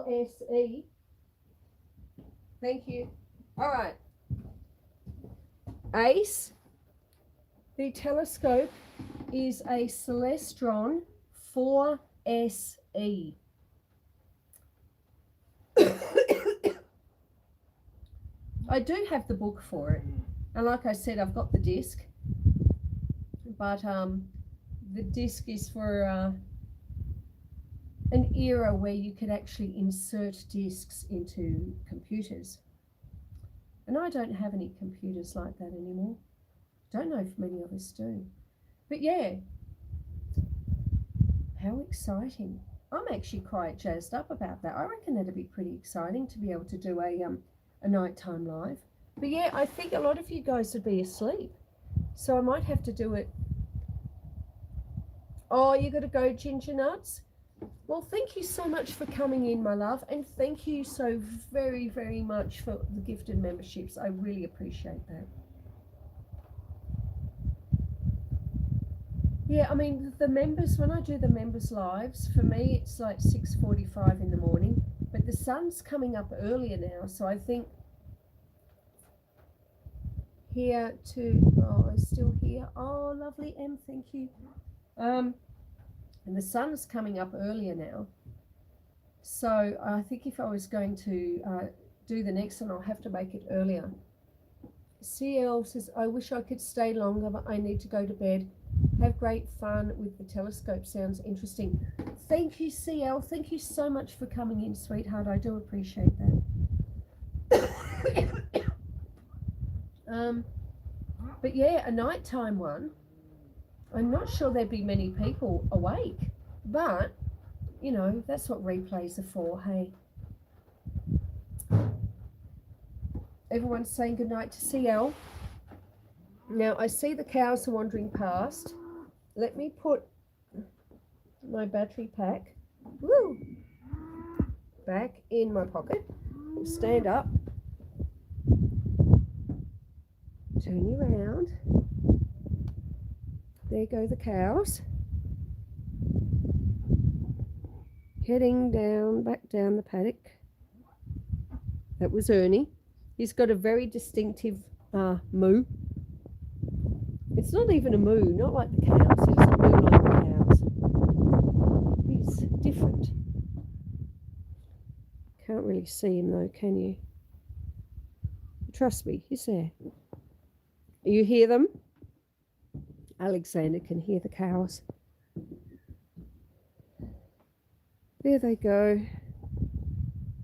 SE. Thank you. All right. ACE. The telescope is a Celestron 4SE. I do have the book for it, and like I said, I've got the disc, but the disc is for an era where you could actually insert discs into computers, and I don't have any computers like that anymore. Don't know if many of us do, but yeah, how exciting. I'm actually quite jazzed up about that. I reckon that'd be pretty exciting to be able to do a nighttime live. But yeah, I think a lot of you guys would be asleep, so I might have to do it. Oh, you got to go, Ginger Nuts? Well, thank you so much for coming in, my love, and thank you so very, very much for the gifted memberships. I really appreciate that. Yeah, I mean, the members, when I do the members lives, for me, it's like 6:45 in the morning, but the sun's coming up earlier now, so I think here to, oh, I'm still here. Oh, lovely, Em, thank you. And the sun's coming up earlier now, so I think if I was going to do the next one, I'll have to make it earlier. CL says, I wish I could stay longer, but I need to go to bed. Have great fun with the telescope. Sounds interesting. Thank you, CL. Thank you so much for coming in, sweetheart. I do appreciate that. But yeah, a nighttime one. I'm not sure there'd be many people awake, but you know, that's what replays are for. Hey, everyone's saying goodnight to CL. Now I see the cows are wandering past. Let me put my battery pack back in my pocket. Stand up. Turn you around. There go the cows. Heading down, back down the paddock. That was Ernie. He's got a very distinctive moo. It's not even a moo, not like the cows. He doesn't moo like the cows. He's different. Can't really see him though, can you? Trust me, he's there. You hear them? Alexander can hear the cows. There they go,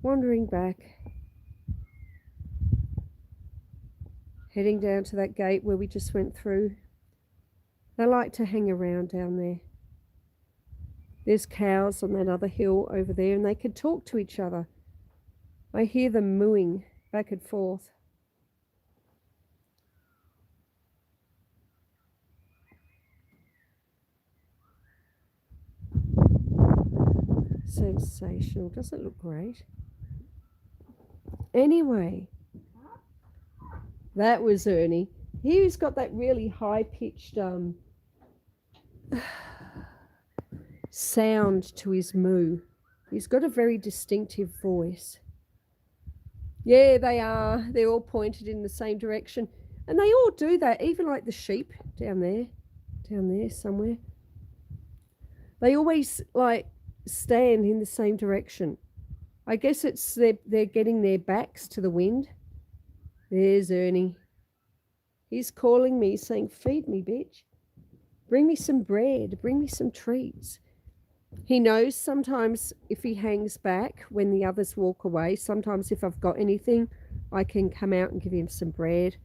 wandering back. Heading down to that gate where we just went through. They like to hang around down there. There's cows on that other hill over there, and they can talk to each other. I hear them mooing back and forth. Sensational. Doesn't it look great? Anyway, that was Ernie. He's got that really high-pitched sound to his moo. He's got a very distinctive voice. Yeah, they are. They're all pointed in the same direction. And they all do that, even like the sheep down there somewhere. They always like stand in the same direction. I guess it's they're getting their backs to the wind. There's Ernie. He's calling me, saying, feed me, bitch. Bring me some bread. Bring me some treats. He knows sometimes if he hangs back when the others walk away, sometimes if I've got anything, I can come out and give him some bread.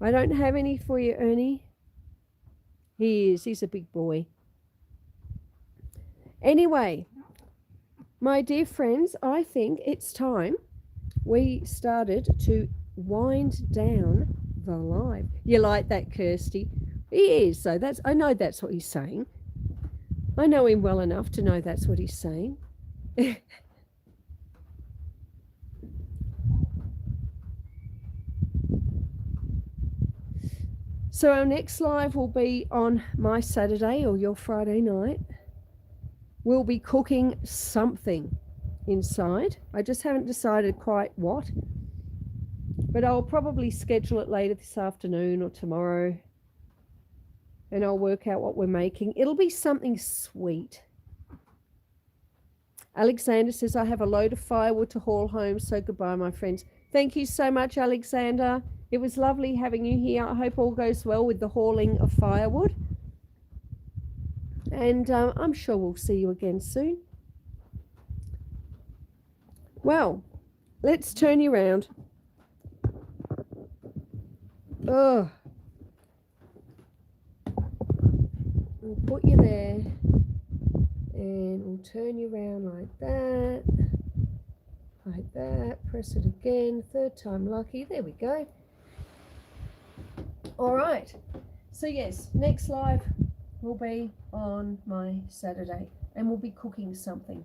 I don't have any for you, Ernie. He's a big boy. Anyway, my dear friends, I think it's time we started to wind down the live. You like that, Kirsty? He is, so I know that's what he's saying. I know him well enough to know that's what he's saying. So our next live will be on my Saturday or your Friday night. We'll be cooking something inside. I just haven't decided quite what. But I'll probably schedule it later this afternoon or tomorrow. And I'll work out what we're making. It'll be something sweet. Alexander says, I have a load of firewood to haul home, so goodbye, my friends. Thank you so much, Alexander. It was lovely having you here. I hope all goes well with the hauling of firewood. And I'm sure we'll see you again soon. Well, let's turn you around. Oh, we'll put you there. And we'll turn you around like that. Like that. Press it again. Third time lucky. There we go. All right. So yes, next live will be on my Saturday. And we'll be cooking something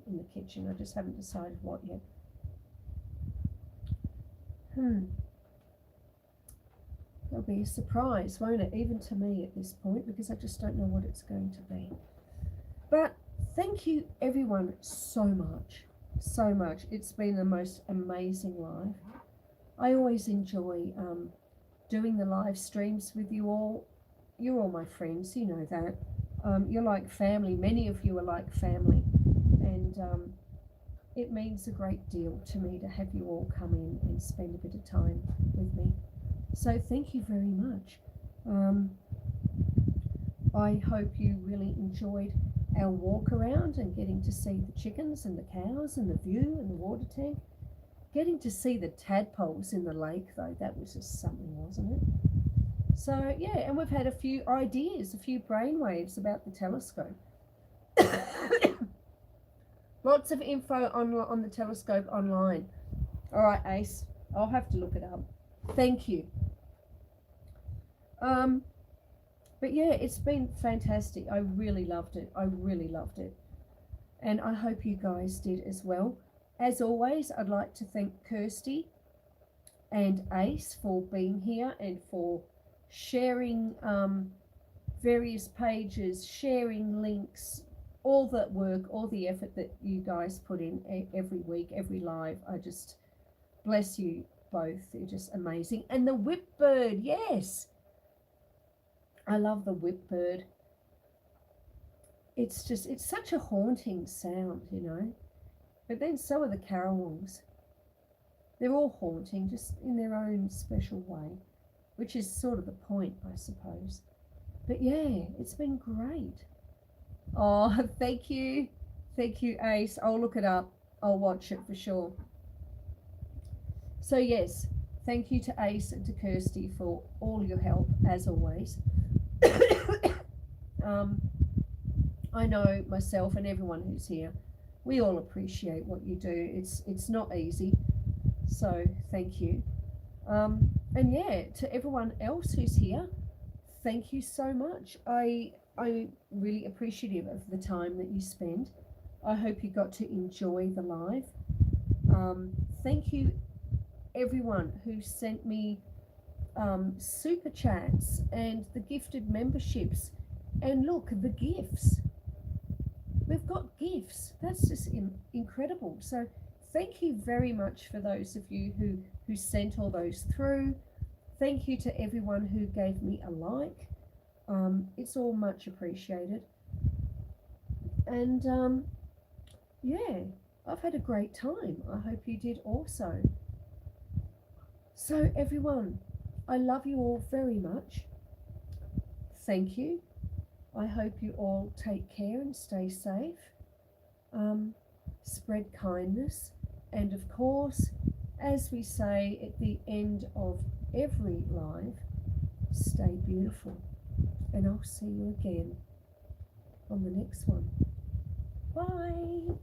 in the kitchen. I just haven't decided what yet. It'll be a surprise, won't it? Even to me at this point, because I just don't know what it's going to be. But thank you everyone so much. So much. It's been the most amazing live. I always enjoy doing the live streams with you all. You're all my friends, you know that. You're like family. Many of you are like family. And it means a great deal to me to have you all come in and spend a bit of time with me. So thank you very much. I hope you really enjoyed our walk around and getting to see the chickens and the cows and the view and the water tank. Getting to see the tadpoles in the lake, though, that was just something, wasn't it? So, yeah, and we've had a few ideas, a few brainwaves about the telescope. Lots of info on the telescope online. All right, Ace, I'll have to look it up. Thank you. But yeah, it's been fantastic. I really loved it. And I hope you guys did as well. As always, I'd like to thank Kirsty and Ace for being here and for sharing various pages, sharing links, all that work, all the effort that you guys put in every week, every live. I just bless you both. You're just amazing. And the whip bird, yes. I love the whip bird. It's such a haunting sound, you know. But then so are the carrawongs. They're all haunting, just in their own special way, which is sort of the point, I suppose. But yeah, it's been great. Oh, thank you. Thank you, Ace. I'll look it up. I'll watch it for sure. So yes, thank you to Ace and to Kirsty for all your help, as always. I know myself and everyone who's here, we all appreciate what you do. It's not easy, so thank you. And yeah, to everyone else who's here, thank you so much. I'm really appreciative of the time that you spend. I hope you got to enjoy the live. Thank you everyone who sent me super chats and the gifted memberships, and look, the gifts. We've got gifts. That's just incredible. So thank you very much for those of you who sent all those through. Thank you to everyone who gave me a like. It's all much appreciated. And yeah, I've had a great time. I hope you did also. So everyone, I love you all very much. Thank you. I hope you all take care and stay safe. Spread kindness. And of course, as we say at the end of every live, stay beautiful. And I'll see you again on the next one. Bye.